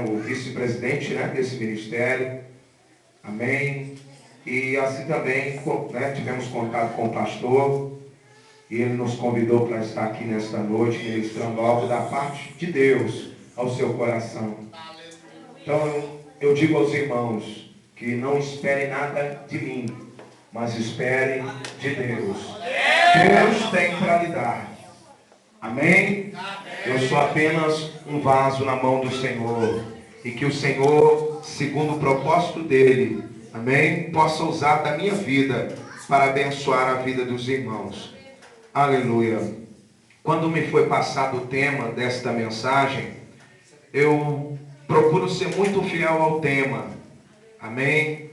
o vice-presidente, desse ministério. Amém. E assim também, tivemos contato com o pastor, e ele nos convidou para estar aqui nesta noite, ministrando algo da parte de Deus ao seu coração. Então, eu digo aos irmãos que não esperem nada de mim, mas esperem de Deus. Deus tem para lhe dar. Amém? Eu sou apenas um vaso na mão do Senhor. E que o Senhor, segundo o propósito dele, amém, possa usar da minha vida para abençoar a vida dos irmãos. Aleluia. Quando me foi passado o tema desta mensagem, eu procuro ser muito fiel ao tema. Amém?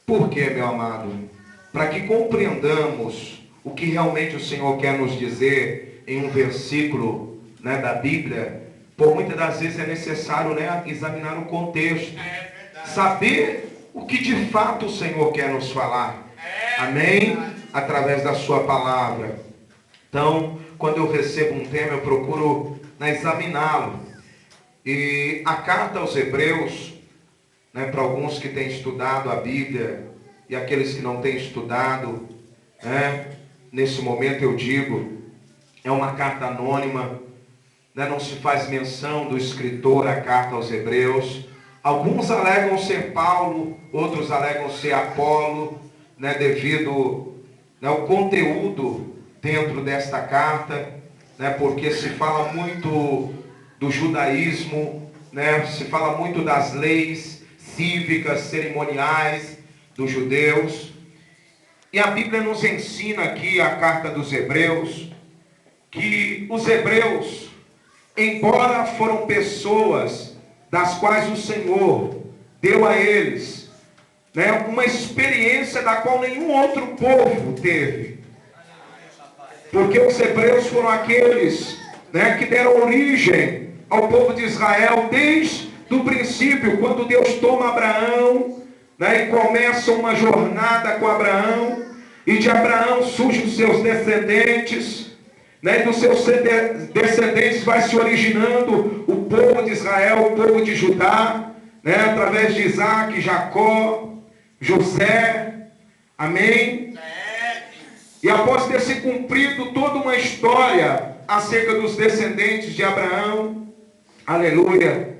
Por quê, meu amado? Para que compreendamos o que realmente o Senhor quer nos dizer em um versículo, da Bíblia. Por muitas das vezes é necessário, examinar o contexto, saber o que de fato o Senhor quer nos falar. Amém? Através da sua palavra. Então, quando eu recebo um tema, eu procuro examiná-lo. E a carta aos Hebreus, para alguns que têm estudado a Bíblia e aqueles que não têm estudado, nesse momento eu digo, é uma carta anônima, não se faz menção do escritor a carta aos Hebreus. Alguns alegam ser Paulo, outros alegam ser Apolo, devido ao conteúdo dentro desta carta, porque se fala muito do judaísmo, se fala muito das leis cívicas, cerimoniais dos judeus. E a Bíblia nos ensina aqui, a carta dos Hebreus, que os hebreus, embora foram pessoas das quais o Senhor deu a eles, uma experiência da qual nenhum outro povo teve. Porque os hebreus foram aqueles, que deram origem ao povo de Israel desde o princípio, quando Deus toma Abraão, e começa uma jornada com Abraão, e de Abraão surgem os seus descendentes, e dos seus descendentes vai se originando o povo de Israel, o povo de Judá, através de Isaac, Jacó, José, amém? E após ter se cumprido toda uma história acerca dos descendentes de Abraão, aleluia,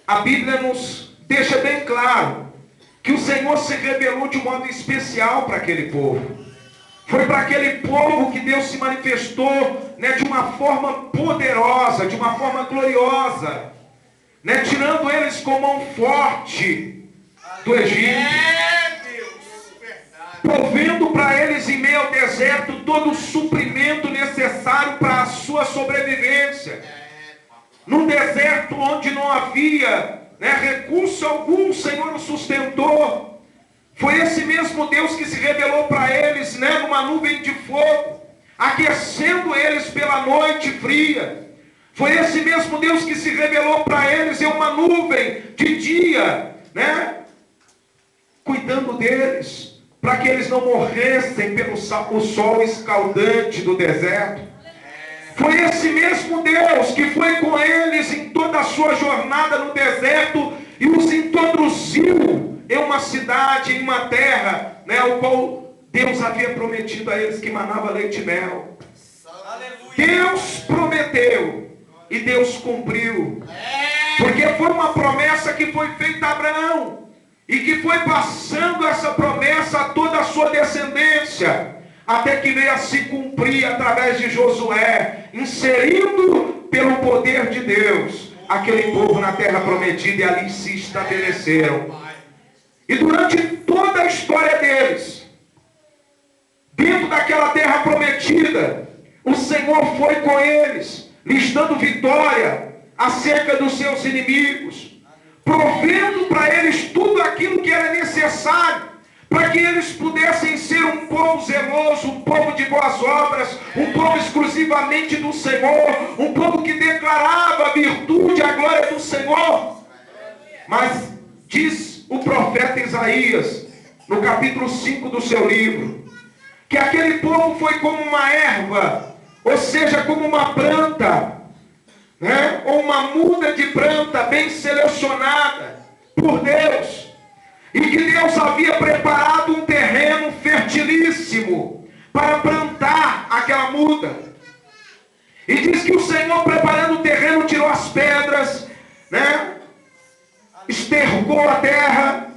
a Bíblia nos deixa bem claro que o Senhor se revelou de um modo especial para aquele povo. Foi para aquele povo que Deus se manifestou, de uma forma poderosa, de uma forma gloriosa, tirando eles com mão forte do Egito, provendo para eles em meio ao deserto todo o suprimento necessário para a sua sobrevivência. Num deserto onde não havia recurso algum, o Senhor os sustentou. Foi esse mesmo Deus que se revelou para eles, numa nuvem de fogo, aquecendo eles pela noite fria. Foi esse mesmo Deus que se revelou para eles em uma nuvem de dia, cuidando deles, para que eles não morressem pelo sol escaldante do deserto. Foi esse mesmo Deus que foi com eles em toda a sua jornada no deserto e os introduziu em uma cidade, em uma terra, o qual Deus havia prometido a eles que manava leite e mel. Deus prometeu e Deus cumpriu, porque foi uma promessa que foi feita a Abraão e que foi passando essa promessa a toda a sua descendência, até que veio a se cumprir através de Josué, inserindo pelo poder de Deus aquele povo na terra prometida, e ali se estabeleceram. E durante toda a história deles, dentro daquela terra prometida, o Senhor foi com eles, lhes dando vitória acerca dos seus inimigos, provendo para eles tudo aquilo que era necessário, para que eles pudessem ser um povo zeloso, um povo de boas obras, um povo exclusivamente do Senhor, um povo que declarava a virtude, a glória do Senhor. Mas diz o profeta Isaías, no capítulo 5 do seu livro, que aquele povo foi como uma erva, ou seja, como uma planta, né? Ou uma muda de planta bem selecionada por Deus. E que Deus havia preparado um terreno fertilíssimo para plantar aquela muda. E diz que o Senhor, preparando o terreno, tirou as pedras, né? Estercou a terra,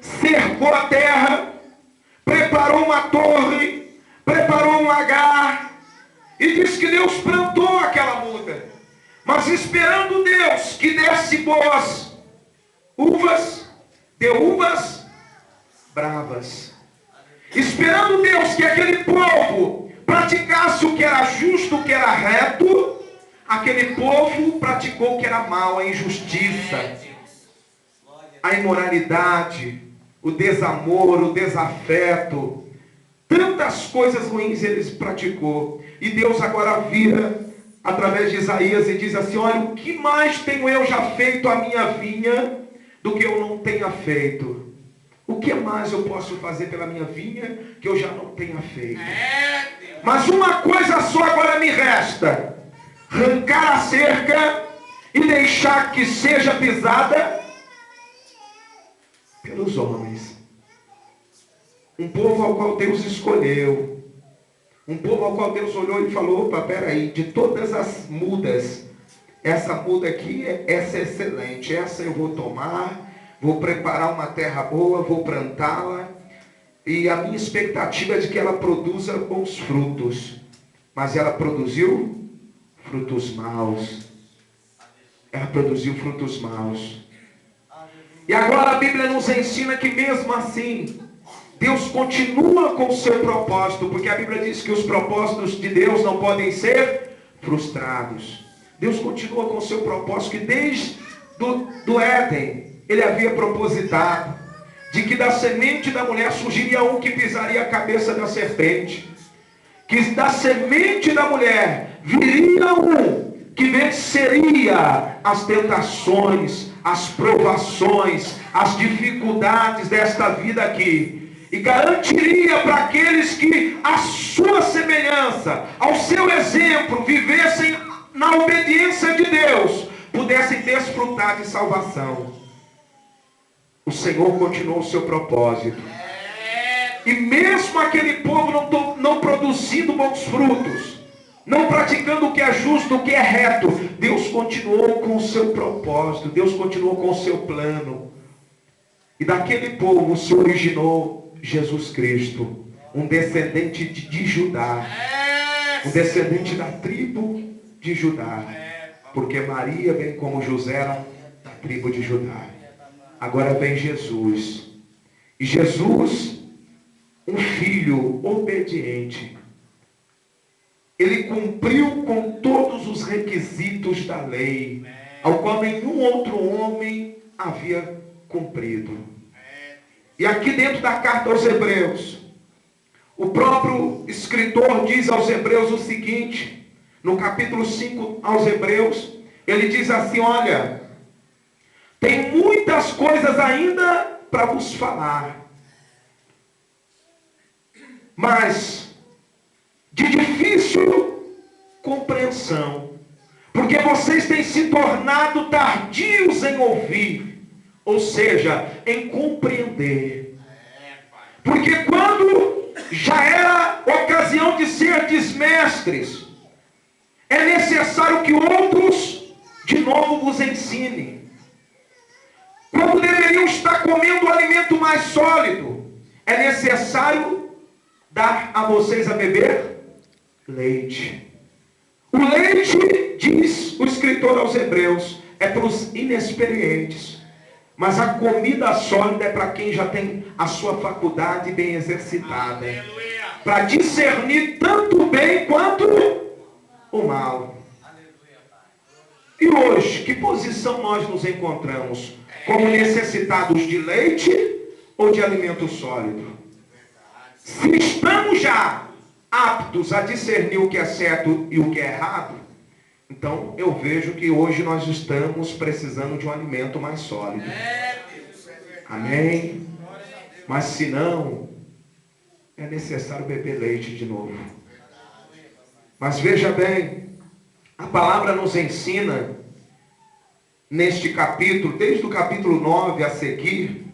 cercou a terra, preparou uma torre, preparou um lagar, e diz que Deus plantou aquela muda, mas esperando Deus que desse boas uvas, deu uvas bravas. Esperando Deus que aquele povo praticasse o que era justo, o que era reto, aquele povo praticou o que era mal, a injustiça, a imoralidade, o desamor, o desafeto, tantas coisas ruins eles praticou. E Deus agora vira através de Isaías e diz assim: olha, o que mais tenho eu já feito à minha vinha do que eu não tenha feito? O que mais eu posso fazer pela minha vinha que eu já não tenha feito? Mas uma coisa só agora me resta: arrancar a cerca e deixar que seja pisada pelos homens. Um povo ao qual Deus escolheu. Um povo ao qual Deus olhou e falou: opa, peraí, de todas as mudas, essa muda aqui, essa é excelente, essa eu vou tomar, vou preparar uma terra boa, vou plantá-la, e a minha expectativa é de que ela produza bons frutos. Mas ela produziu frutos maus. Ela produziu frutos maus. E agora a Bíblia nos ensina que mesmo assim, Deus continua com o seu propósito, porque a Bíblia diz que os propósitos de Deus não podem ser frustrados. Deus continua com o seu propósito, que desde do Éden, Ele havia propositado, de que da semente da mulher surgiria um que pisaria a cabeça da serpente, que da semente da mulher viria um que venceria as tentações, as provações, as dificuldades desta vida aqui, e garantiria para aqueles que a sua semelhança, ao seu exemplo, vivessem na obediência de Deus, pudessem desfrutar de salvação. O Senhor continuou o seu propósito. E mesmo aquele povo não produzindo bons frutos, não praticando o que é justo, o que é reto, Deus continuou com o seu propósito, Deus continuou com o seu plano. E daquele povo se originou Jesus Cristo, um descendente de Judá, um descendente da tribo de Judá, porque Maria, bem como José, eram da tribo de Judá. Agora vem Jesus, e Jesus, um filho obediente, ele cumpriu com todos os requisitos da lei, ao qual nenhum outro homem havia cumprido. E aqui dentro da carta aos Hebreus, o próprio escritor diz aos Hebreus o seguinte, no capítulo 5 aos Hebreus, ele diz assim: olha, tem muitas coisas ainda para vos falar, mas de difícil compreensão, porque vocês têm se tornado tardios em ouvir, ou seja, em compreender. Porque quando já era ocasião de serdes mestres, é necessário que outros de novo vos ensinem. Quando deveriam estar comendo o alimento mais sólido, é necessário dar a vocês a beber leite. O leite, diz o escritor aos Hebreus, é para os inexperientes. Mas a comida sólida é para quem já tem a sua faculdade bem exercitada, para discernir tanto o bem quanto o mal. E hoje, que posição nós nos encontramos? Como necessitados de leite ou de alimento sólido? Se estamos já aptos a discernir o que é certo e o que é errado, então eu vejo que hoje nós estamos precisando de um alimento mais sólido. Amém? Mas se não, é necessário beber leite de novo. Mas veja bem, A palavra nos ensina, neste capítulo, desde o capítulo 9 a seguir,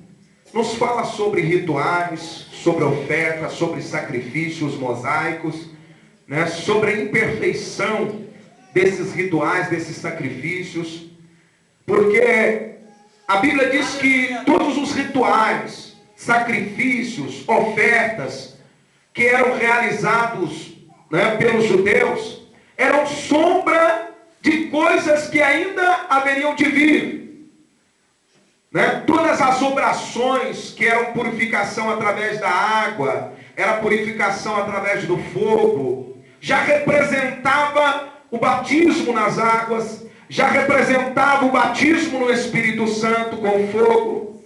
nos fala sobre rituais, sobre ofertas, sobre sacrifícios mosaicos, né, sobre a imperfeição desses rituais, desses sacrifícios, porque a Bíblia diz que todos os rituais, sacrifícios, ofertas que eram realizados, né, pelos judeus, eram sombra de coisas que ainda haveriam de vir, né? Todas as orações que eram purificação através da água, era purificação através do fogo, já representava o batismo nas águas, já representava o batismo no Espírito Santo com fogo.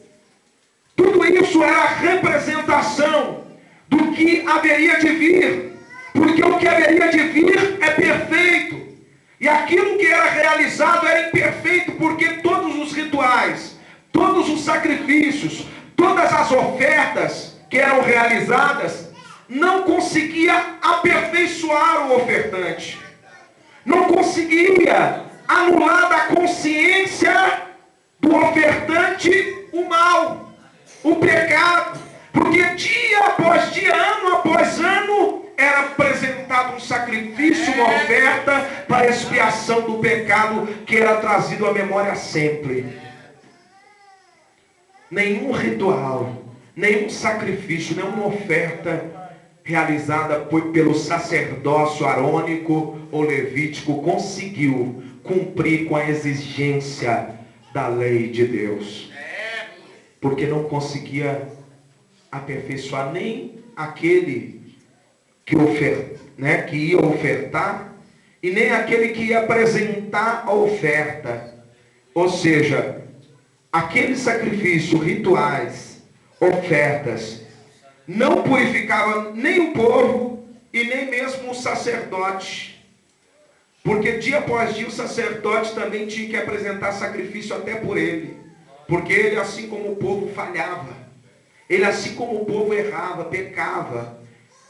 Tudo isso era a representação do que haveria de vir, porque o que haveria de vir é perfeito, e aquilo que era realizado era imperfeito, porque todos os rituais, todos os sacrifícios, todas as ofertas que eram realizadas, não conseguia aperfeiçoar o ofertante, não conseguia anular da consciência do ofertante o mal, o pecado, porque dia após dia, ano após ano, era apresentado um sacrifício, uma oferta para a expiação do pecado que era trazido à memória sempre. Nenhum ritual, nenhum sacrifício, nenhuma oferta realizada pelo sacerdócio arônico ou levítico conseguiu cumprir com a exigência da lei de Deus, porque não conseguia aperfeiçoar nem aquele que ia ofertar, e nem aquele que ia apresentar a oferta. Ou seja, aquele sacrifício, rituais, ofertas, não purificava nem o povo e nem mesmo o sacerdote, porque dia após dia o sacerdote também tinha que apresentar sacrifício até por ele, porque ele, assim como o povo, falhava, ele, assim como o povo, errava, pecava,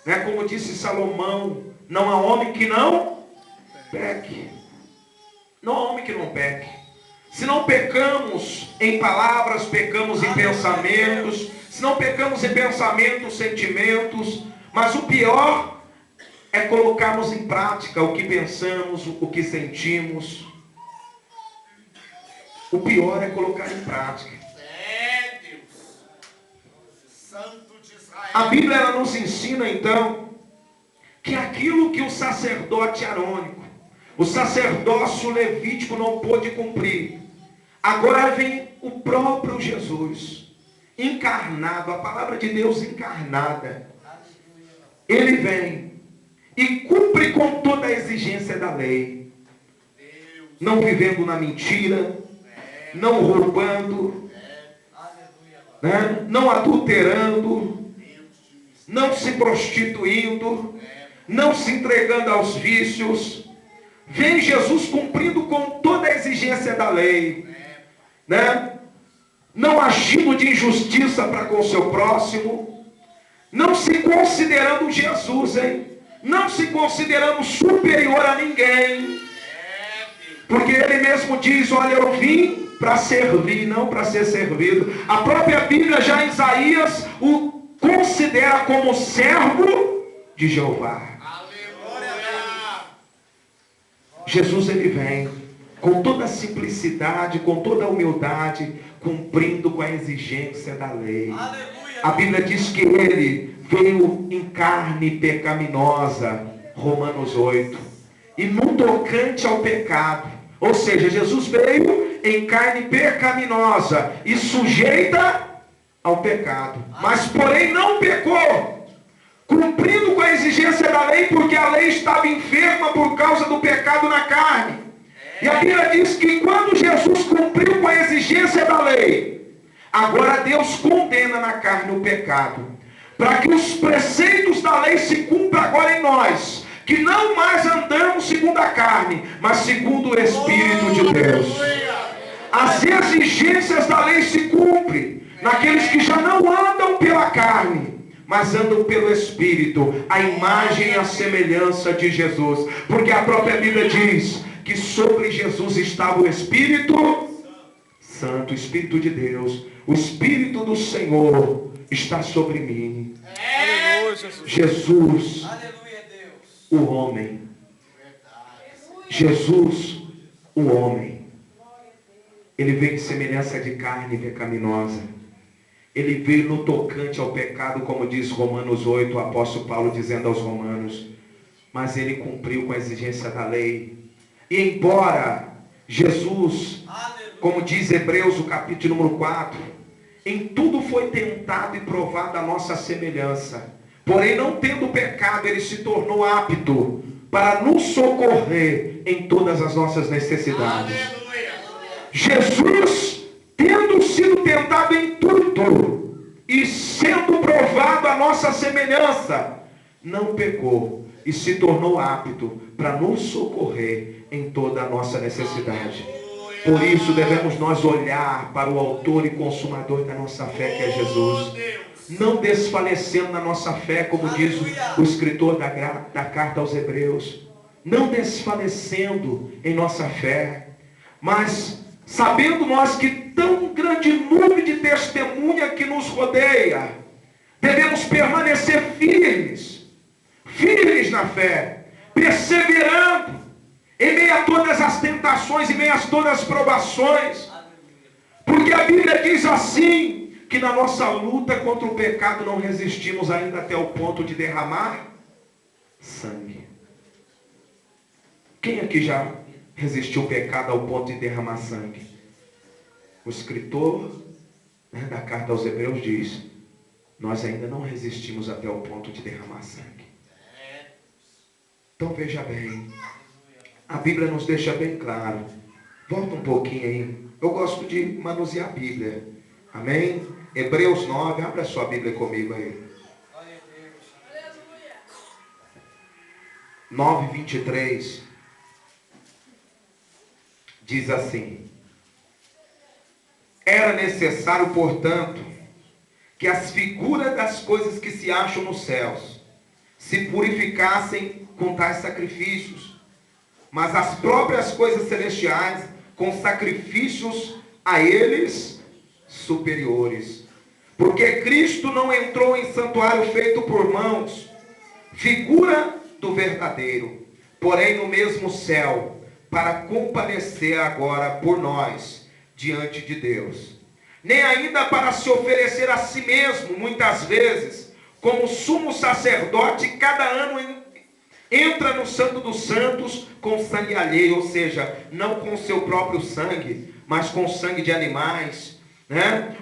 né? Como disse Salomão, não há homem que não peque, não há homem que não peque. Se não pecamos em palavras, pecamos em pensamentos. Se não pecamos em pensamentos, sentimentos. Mas o pior é colocarmos em prática o que pensamos, o que sentimos. O pior é colocar em prática. A Bíblia, ela nos ensina então que aquilo que o sacerdote arônico, o sacerdócio levítico não pôde cumprir, agora vem o próprio Jesus, encarnado, a palavra de Deus encarnada. Ele vem e cumpre com toda a exigência da lei, não vivendo na mentira, não roubando, né? Não adulterando, não se prostituindo, não se entregando aos vícios. Vem Jesus cumprindo com toda a exigência da lei, né? Não agindo de injustiça para com o seu próximo, não se considerando Jesus, não se considerando superior a ninguém, porque ele mesmo diz: olha, eu vim para servir, não para ser servido. A própria Bíblia, já em Isaías, o considera como servo de Jeová. Jesus, ele vem com toda a simplicidade, com toda a humildade, cumprindo com a exigência da lei. A Bíblia diz que ele veio em carne pecaminosa, Romanos 8, e no tocante ao pecado, ou seja, Jesus veio em carne pecaminosa e sujeita ao pecado, mas porém não pecou, cumprindo com a exigência da lei, porque a lei estava enferma por causa do pecado na carne. E a Bíblia diz que quando Jesus cumpriu com a exigência da lei, agora Deus condena na carne o pecado, para que os preceitos da lei se cumpram agora em nós, que não mais andamos segundo a carne, mas segundo o Espírito de Deus. As exigências da lei se cumprem naqueles que já não andam pela carne, mas andam pelo Espírito, a imagem e a semelhança de Jesus. Porque a própria Bíblia diz que sobre Jesus estava o Espírito Santo, o Espírito de Deus. O Espírito do Senhor está sobre mim. Jesus, o homem. Jesus, o homem. Ele veio em semelhança de carne pecaminosa. Ele veio no tocante ao pecado, como diz Romanos 8, o apóstolo Paulo dizendo aos romanos. Mas ele cumpriu com a exigência da lei. E embora Jesus, como diz Hebreus, o capítulo número 4, em tudo foi tentado e provado a nossa semelhança. Porém, não tendo pecado, ele se tornou apto para nos socorrer em todas as nossas necessidades. Jesus, tendo sido tentado em tudo e sendo provado a nossa semelhança, não pecou e se tornou apto para nos socorrer em toda a nossa necessidade. Por isso devemos nós olhar para o autor e consumador da nossa fé, que é Jesus. Não desfalecendo na nossa fé, como diz o escritor da carta aos Hebreus. Não desfalecendo em nossa fé, mas sabendo nós que tão grande número de testemunha que nos rodeia, devemos permanecer firmes na fé, perseverando em meio a todas as tentações, em meio a todas as provações, porque a Bíblia diz assim, que na nossa luta contra o pecado não resistimos ainda até o ponto de derramar sangue. Quem aqui já resistiu ao pecado ao ponto de derramar sangue? O escritor, da carta aos Hebreus diz: nós ainda não resistimos até o ponto de derramar sangue. Então veja bem, a Bíblia nos deixa bem claro. Volta um pouquinho aí. Eu gosto de manusear a Bíblia. Amém? Hebreus 9, abra sua Bíblia comigo aí. 9:23 diz assim: era necessário, portanto, que as figuras das coisas que se acham nos céus se purificassem com tais sacrifícios, mas as próprias coisas celestiais com sacrifícios a eles superiores. Porque Cristo não entrou em santuário feito por mãos, figura do verdadeiro, porém no mesmo céu, para comparecer agora por nós diante de Deus. Nem ainda para se oferecer a si mesmo, muitas vezes, como sumo sacerdote, cada ano entra no Santo dos Santos com sangue alheio, ou seja, não com seu próprio sangue, mas com sangue de animais.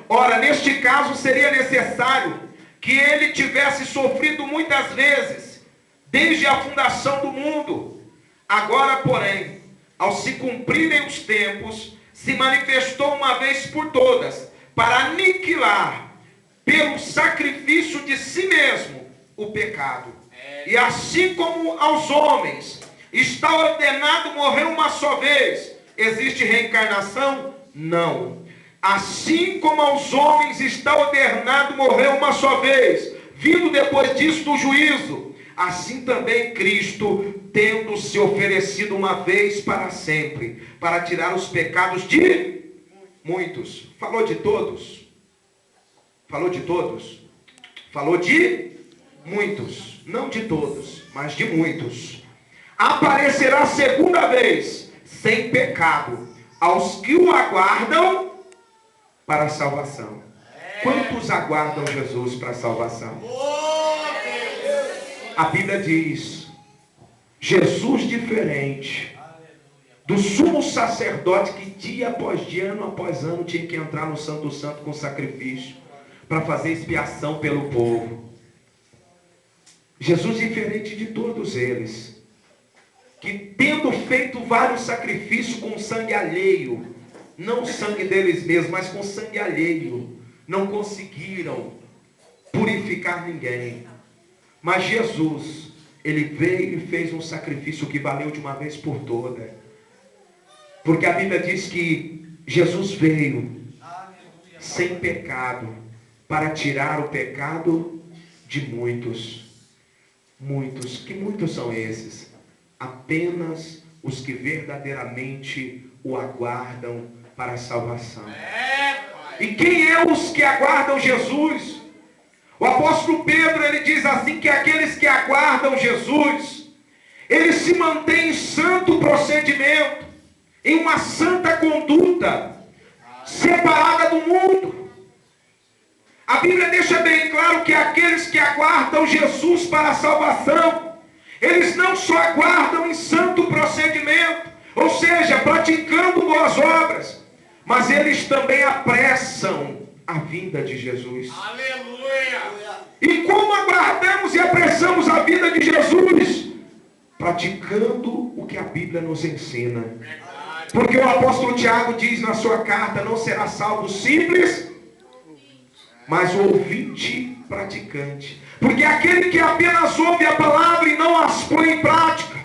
Ora, neste caso seria necessário que ele tivesse sofrido muitas vezes, desde a fundação do mundo. Agora, porém, ao se cumprirem os tempos, se manifestou uma vez por todas, para aniquilar, pelo sacrifício de si mesmo, o pecado. E assim como aos homens está ordenado morrer uma só vez, existe reencarnação? Não. Assim como aos homens está ordenado morrer uma só vez, vindo depois disso do juízo, assim também Cristo, tendo se oferecido uma vez para sempre, para tirar os pecados de muitos. Falou de todos? Falou de todos? Falou de muitos. Não de todos, mas de muitos. Aparecerá segunda vez, sem pecado, aos que o aguardam para a salvação. Quantos aguardam Jesus para a salvação? A Bíblia diz: Jesus diferente do sumo sacerdote que dia após dia, ano após ano, tinha que entrar no Santo Santo com sacrifício para fazer expiação pelo povo. Jesus diferente de todos eles, que tendo feito vários sacrifícios com sangue alheio, não o sangue deles mesmos, mas com sangue alheio, não conseguiram purificar ninguém. Mas Jesus, ele veio e fez um sacrifício que valeu de uma vez por todas. Porque a Bíblia diz que Jesus veio sem pecado, para tirar o pecado de muitos. Muitos. Que muitos são esses? Apenas os que verdadeiramente o aguardam para a salvação. E quem é os que aguardam Jesus? O apóstolo Pedro, ele diz assim, que aqueles que aguardam Jesus, eles se mantêm em santo procedimento, em uma santa conduta, separada do mundo. A Bíblia deixa bem claro que aqueles que aguardam Jesus para a salvação, eles não só aguardam em santo procedimento, ou seja, praticando boas obras, mas eles também apressam a vinda de Jesus. Aleluia! E como aguardamos e apressamos a vinda de Jesus? Praticando o que a Bíblia nos ensina. Verdade. Porque o apóstolo Tiago diz na sua carta: não será salvo o simples, mas o ouvinte praticante. Porque aquele que apenas ouve a palavra e não as põe em prática,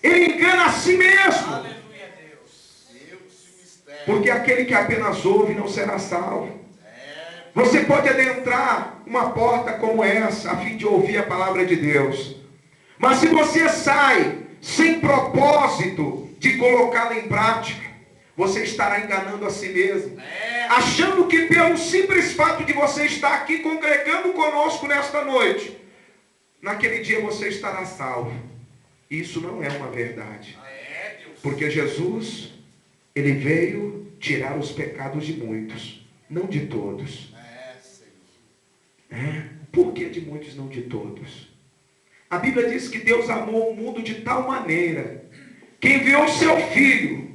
ele engana a si mesmo. Aleluia, Deus. Porque aquele que apenas ouve não será salvo. Você pode adentrar uma porta como essa a fim de ouvir a palavra de Deus, mas se você sai sem propósito de colocá-la em prática, você estará enganando a si mesmo, achando que pelo simples fato de você estar aqui congregando conosco nesta noite, naquele dia você estará salvo. Isso não é uma verdade. Porque Jesus, ele veio tirar os pecados de muitos, não de todos. Por que de muitos, não de todos? A Bíblia diz que Deus amou o mundo de tal maneira que enviou o seu Filho,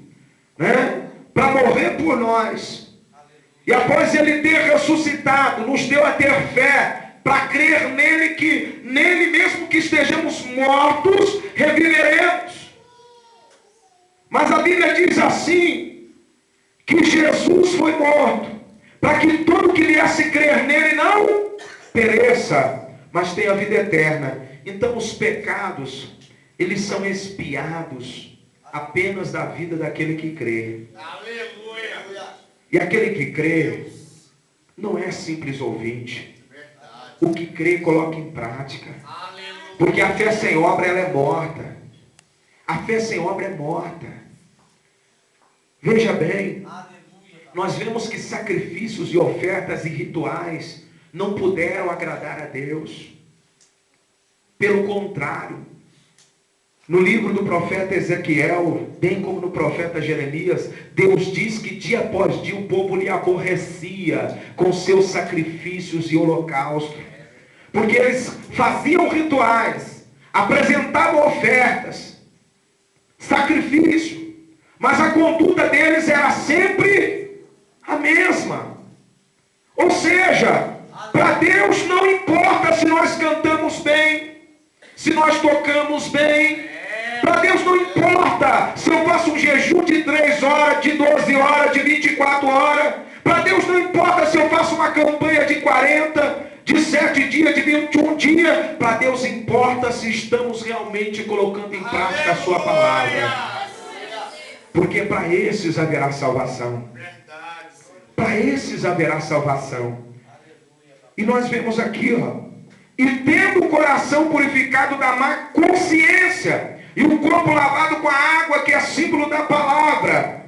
para morrer por nós. E após ele ter ressuscitado, nos deu a ter fé para crer nele, que nele mesmo que estejamos mortos, reviveremos. Mas a Bíblia diz assim, que Jesus foi morto, para que todo que viesse crer nele não pereça, mas tenha vida eterna. Então os pecados, eles são expiados apenas da vida daquele que crê. Aleluia! E aquele que crê não é simples ouvinte. O que crê coloca em prática. Porque a fé sem obra, ela é morta. A fé sem obra é morta. Veja bem, nós vemos que sacrifícios e ofertas e rituais não puderam agradar a Deus. Pelo contrário, no livro do profeta Ezequiel, bem como no profeta Jeremias, Deus diz que dia após dia o povo lhe aborrecia com seus sacrifícios e holocaustos, porque eles faziam rituais, apresentavam ofertas, sacrifício, mas a conduta deles era sempre a mesma. Ou seja, para Deus não importa se nós cantamos bem, se nós tocamos bem. Para Deus não importa se eu faço um jejum de 3 horas, de 12 horas, de 24 horas. Para Deus não importa se eu faço uma campanha de 40, de 7 dias, de 21 dias. Para Deus importa se estamos realmente colocando em prática a sua palavra. Porque para esses haverá salvação. Para esses haverá salvação. E nós vemos aqui, e tendo o coração purificado da má consciência, e o corpo lavado com a água que é símbolo da palavra,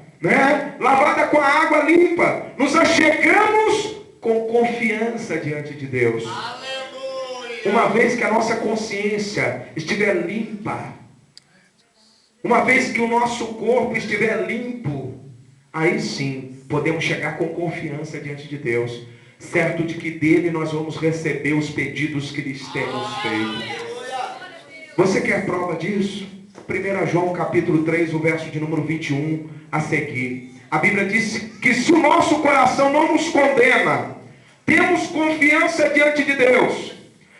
lavada com a água limpa, nos achegamos com confiança diante de Deus. Aleluia! Uma vez que a nossa consciência estiver limpa, uma vez que o nosso corpo estiver limpo, aí sim podemos chegar com confiança diante de Deus, certo de que dele nós vamos receber os pedidos que lhes temos feito. Você quer prova disso? 1 João capítulo 3, o verso de número 21 a seguir. A Bíblia diz que se o nosso coração não nos condena, temos confiança diante de Deus.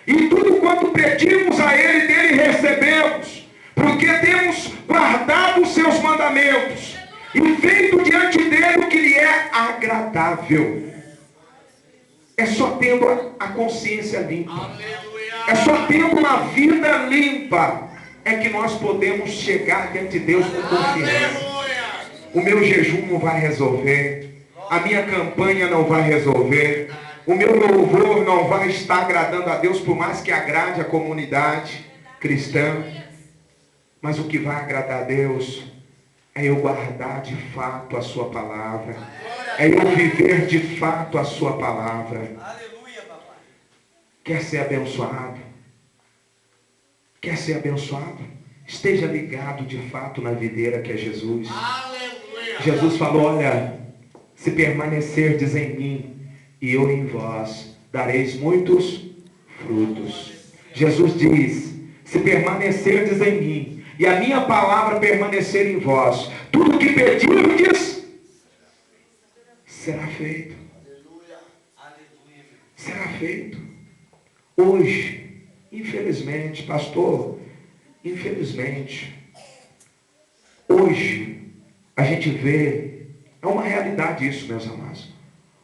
E tudo quanto pedimos a Ele, dele recebemos. Porque temos guardado os seus mandamentos e feito diante dele o que lhe é agradável. É só tendo a consciência limpa. É só tendo uma vida limpa é que nós podemos chegar diante de Deus com confiança. O meu jejum não vai resolver. A minha campanha não vai resolver. O meu louvor não vai estar agradando a Deus, por mais que agrade a comunidade cristã. Mas o que vai agradar a Deus é eu guardar de fato a sua palavra. É eu viver de fato a sua palavra. Aleluia, papai. Quer ser abençoado? Quer ser abençoado? Esteja ligado de fato na videira que é Jesus. Aleluia. Jesus falou, olha, se permanecerdes em mim e eu em vós, dareis muitos frutos. Jesus diz, se permanecerdes em mim e a minha palavra permanecer em vós, tudo que pedirdes será feito. Será feito. Hoje, infelizmente, pastor, infelizmente, hoje a gente vê, é uma realidade isso, meus amados.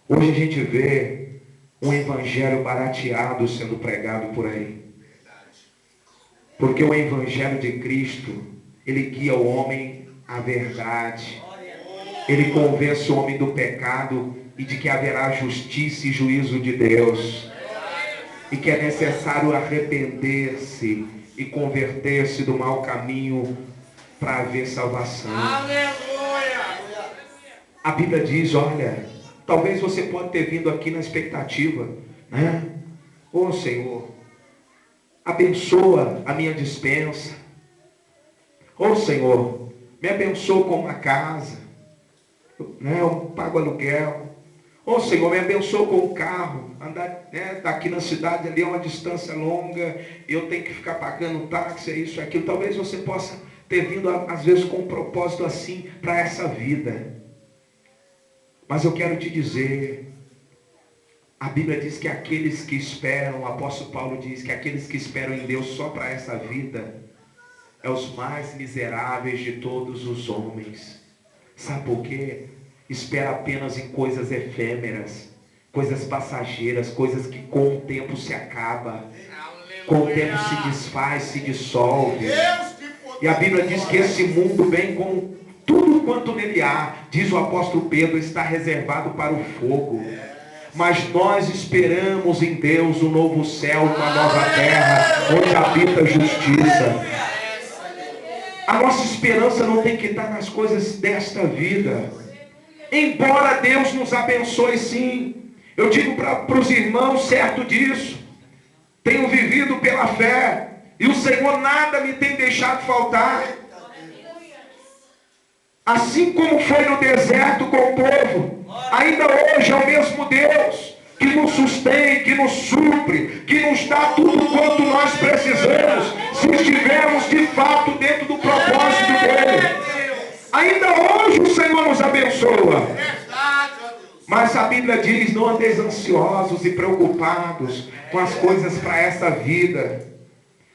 Hoje a gente vê um evangelho barateado sendo pregado por aí. Porque o evangelho de Cristo, ele guia o homem à verdade. Ele convence o homem do pecado e de que haverá justiça e juízo de Deus. E que é necessário arrepender-se e converter-se do mau caminho para haver salvação. Aleluia. A Bíblia diz, olha, talvez você pode ter vindo aqui na expectativa, né? Ô Senhor, abençoa a minha despensa. Ô Senhor, me abençoa com uma casa, né? Eu pago aluguel. Ô Senhor, me abençoa com um carro. Andar, né, daqui na cidade ali é uma distância longa, eu tenho que ficar pagando táxi, isso, aquilo. Talvez você possa ter vindo às vezes com um propósito assim para essa vida. Mas eu quero te dizer, a Bíblia diz que aqueles que esperam, o apóstolo Paulo diz que aqueles que esperam em Deus só para essa vida, é os mais miseráveis de todos os homens. Sabe por quê? Espera apenas em coisas efêmeras, coisas passageiras, coisas que com o tempo se acaba, com o tempo se desfaz, se dissolve. E a Bíblia diz que esse mundo vem com tudo quanto nele há, diz o apóstolo Pedro, está reservado para o fogo. Mas nós esperamos em Deus um novo céu, uma nova terra, onde habita a justiça. A nossa esperança não tem que estar nas coisas desta vida. Embora Deus nos abençoe sim, eu digo para os irmãos certo disso, tenho vivido pela fé, e o Senhor nada me tem deixado faltar. Assim como foi no deserto com o povo, ainda hoje é o mesmo Deus, que nos sustém, que nos supre, que nos dá tudo quanto nós precisamos, se estivermos de fato dentro do propósito dele. Ainda hoje o Senhor nos abençoa. Mas a Bíblia diz, não andeis ansiosos e preocupados com as coisas para essa vida,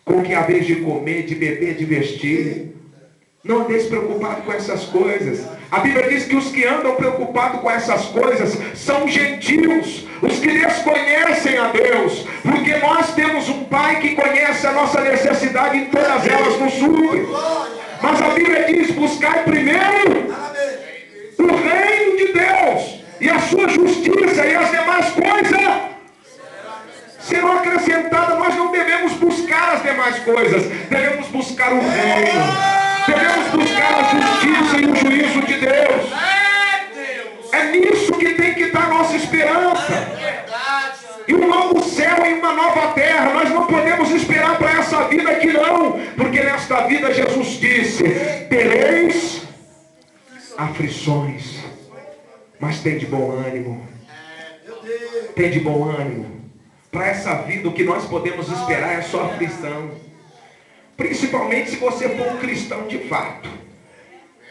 com o que haveis de comer, de beber, de vestir. Não andeis preocupado com essas coisas. A Bíblia diz que os que andam preocupados com essas coisas são gentios, os que desconhecem a Deus, porque nós temos um Pai que conhece a nossa necessidade, em todas elas nos supre. Mas a Bíblia diz, buscai primeiro o reino de Deus e a sua justiça, e as demais coisas serão acrescentadas. Nós não devemos buscar as demais coisas, devemos buscar o reino, devemos buscar a justiça e o juízo de Deus. É nisso que tem que estar a nossa esperança. E um novo céu e uma nova terra. Nós não podemos esperar para essa vida aqui não, porque nesta vida Jesus disse, tereis aflições, mas tem de bom ânimo. Tem de bom ânimo. Para essa vida o que nós podemos esperar é só aflição. Principalmente se você for um cristão de fato.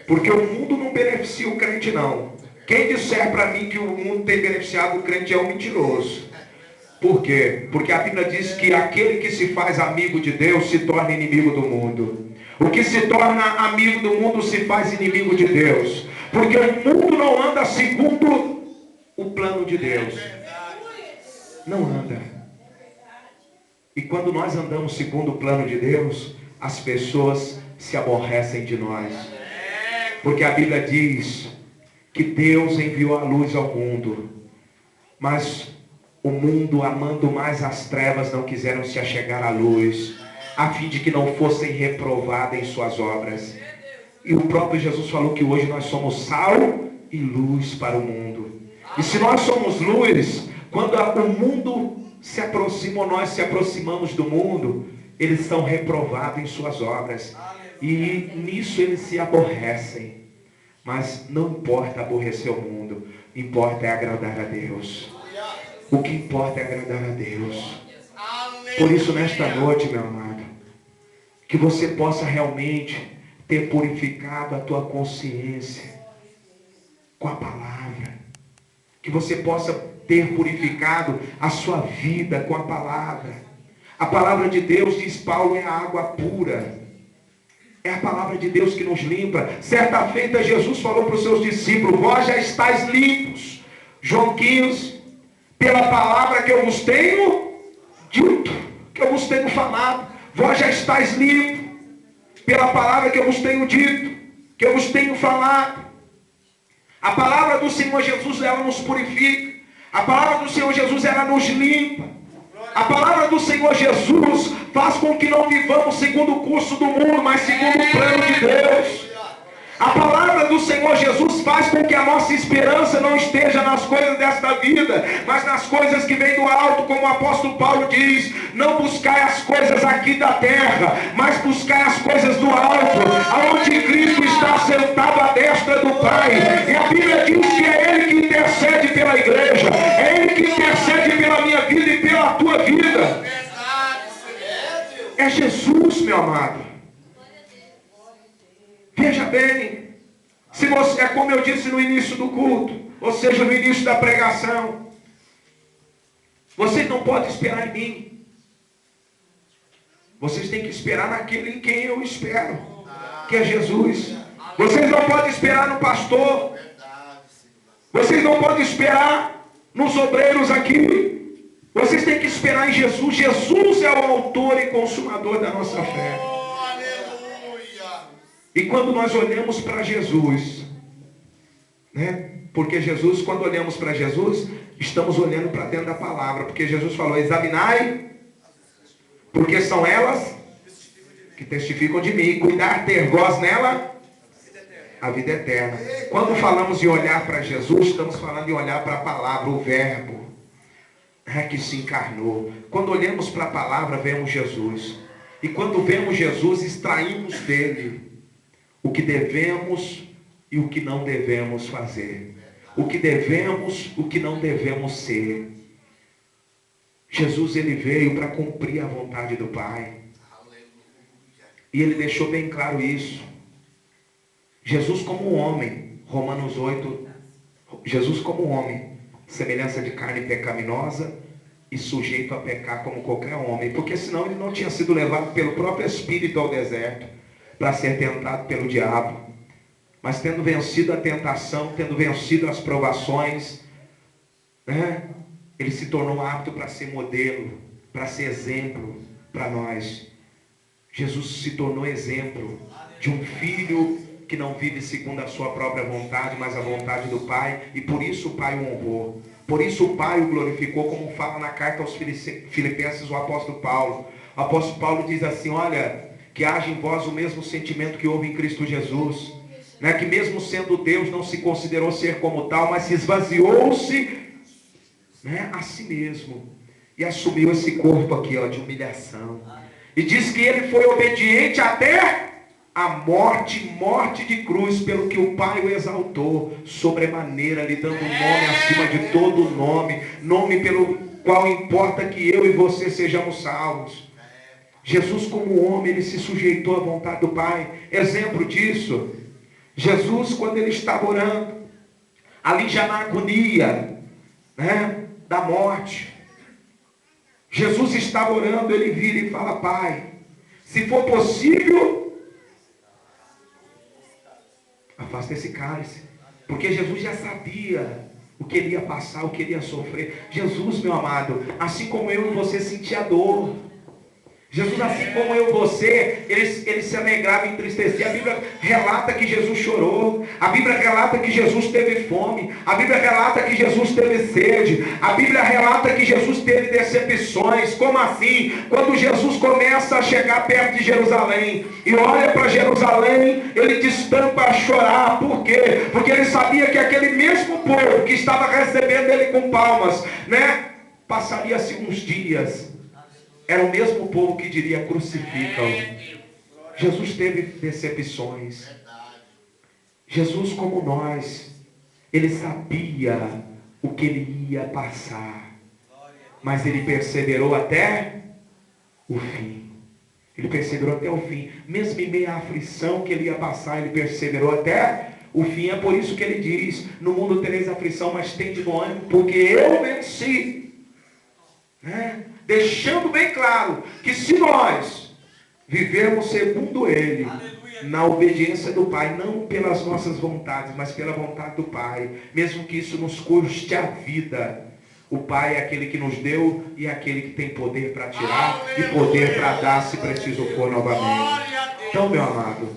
Porque o mundo não beneficia o crente não. Quem disser para mim que o mundo tem beneficiado o crente é um mentiroso. Por quê? Porque a Bíblia diz que aquele que se faz amigo de Deus se torna inimigo do mundo. O que se torna amigo do mundo se faz inimigo de Deus. Porque o mundo não anda segundo o plano de Deus. Não anda. E quando nós andamos segundo o plano de Deus, as pessoas se aborrecem de nós. Porque a Bíblia diz que Deus enviou a luz ao mundo, mas o mundo, amando mais as trevas, não quiseram se achegar à luz. a fim de que não fossem reprovadas em suas obras. E o próprio Jesus falou que hoje nós somos sal e luz para o mundo. E se nós somos luz, quando o mundo se aproxima ou nós se aproximamos do mundo, eles são reprovados em suas obras. E nisso eles se aborrecem. Mas não importa aborrecer o mundo, importa é agradar a Deus. O que importa é agradar a Deus. Por isso, nesta noite, meu amado, que você possa realmente ter purificado a tua consciência com a palavra. Que você possa ter purificado a sua vida com a palavra. A palavra de Deus, diz Paulo, é a água pura. É a palavra de Deus que nos limpa. Certa feita Jesus falou para os seus discípulos: vós já estáis limpos, João 15, pela palavra que eu vos tenho dito, que eu vos tenho falado. Vós já estáis limpos, pela palavra que eu vos tenho dito, que eu vos tenho falado. A palavra do Senhor Jesus, ela nos purifica. A palavra do Senhor Jesus, ela nos limpa. A palavra do Senhor Jesus faz com que não vivamos segundo o curso do mundo, mas segundo o plano de Deus. A palavra do Senhor Jesus faz com que a nossa esperança não esteja nas coisas desta vida, mas nas coisas que vêm do alto, como o apóstolo Paulo diz: não buscai as coisas aqui da terra, mas buscai as coisas do alto, aonde Cristo está sentado à destra do Pai. E a Bíblia diz que é Ele que intercede pela igreja, é Ele que intercede pela minha vida e pela tua vida. É Jesus, meu amado. Veja bem, se você, é como eu disse no início do culto, ou seja, no início da pregação, vocês não podem esperar em mim. Vocês têm que esperar naquele em quem eu espero, que é Jesus. Vocês não podem esperar no pastor. Vocês não podem esperar nos obreiros aqui. Vocês têm que esperar em Jesus. Jesus é o autor e consumador da nossa fé. E quando nós olhamos para Jesus, né? Porque Jesus, quando olhamos para Jesus, estamos olhando para dentro da palavra. Porque Jesus falou: examinai, porque são elas que testificam de mim. Cuidar, ter vós nela a vida eterna. Quando falamos em olhar para Jesus, estamos falando em olhar para a palavra, o verbo que se encarnou. Quando olhamos para a palavra, vemos Jesus. E quando vemos Jesus, extraímos dele o que devemos e o que não devemos fazer. O que devemos, o que não devemos ser. Jesus, ele veio para cumprir a vontade do Pai. E ele deixou bem claro isso. Jesus como homem, Romanos 8, Jesus como homem, semelhança de carne pecaminosa e sujeito a pecar como qualquer homem. Porque senão ele não tinha sido levado pelo próprio Espírito ao deserto para ser tentado pelo diabo. Mas tendo vencido a tentação, tendo vencido as provações, né, ele se tornou apto para ser modelo, para ser exemplo para nós. Jesus se tornou exemplo de um filho que não vive segundo a sua própria vontade, mas a vontade do Pai, e por isso o Pai o honrou. Por isso o Pai o glorificou, como fala na carta aos Filipenses o apóstolo Paulo. O apóstolo Paulo diz assim: olha, que haja em vós o mesmo sentimento que houve em Cristo Jesus, né? Que mesmo sendo Deus, não se considerou ser como tal, mas se esvaziou-se, né, a si mesmo, e assumiu esse corpo aqui, ó, de humilhação. E diz que ele foi obediente até a morte, morte de cruz, pelo que o Pai o exaltou sobremaneira, lhe dando um nome acima de todo nome, nome pelo qual importa que eu e você sejamos salvos. Jesus como homem, ele se sujeitou à vontade do Pai. Exemplo disso, Jesus, quando ele estava orando, ali já na agonia, né, da morte, Jesus estava orando, ele vira e fala: Pai, se for possível, afasta esse cálice. Porque Jesus já sabia o que ele ia passar, o que ele ia sofrer. Jesus, meu amado, assim como eu e você sentia dor, Jesus, assim como eu e você, ele se alegrava e entristecia. A Bíblia relata que Jesus chorou. A Bíblia relata que Jesus teve fome. A Bíblia relata que Jesus teve sede. A Bíblia relata que Jesus teve decepções. Como assim? Quando Jesus começa a chegar perto de Jerusalém e olha para Jerusalém, ele destampa a chorar. Por quê? Porque ele sabia que aquele mesmo povo que estava recebendo ele com palmas, né? Passaria-se uns dias, era o mesmo povo que diria: crucificam. Jesus teve decepções. Jesus, como nós, ele sabia o que ele ia passar, mas ele perseverou até o fim. Ele perseverou até o fim, mesmo em meio à aflição que ele ia passar, ele perseverou até o fim. É por isso que ele diz: no mundo tereis aflição, mas tende bom ânimo, porque eu venci. Deixando bem claro que se nós vivermos segundo ele, na obediência do Pai, não pelas nossas vontades, mas pela vontade do Pai, mesmo que isso nos custe a vida, o Pai é aquele que nos deu e é aquele que tem poder para tirar e poder para dar, se preciso for, novamente. Então, meu amado,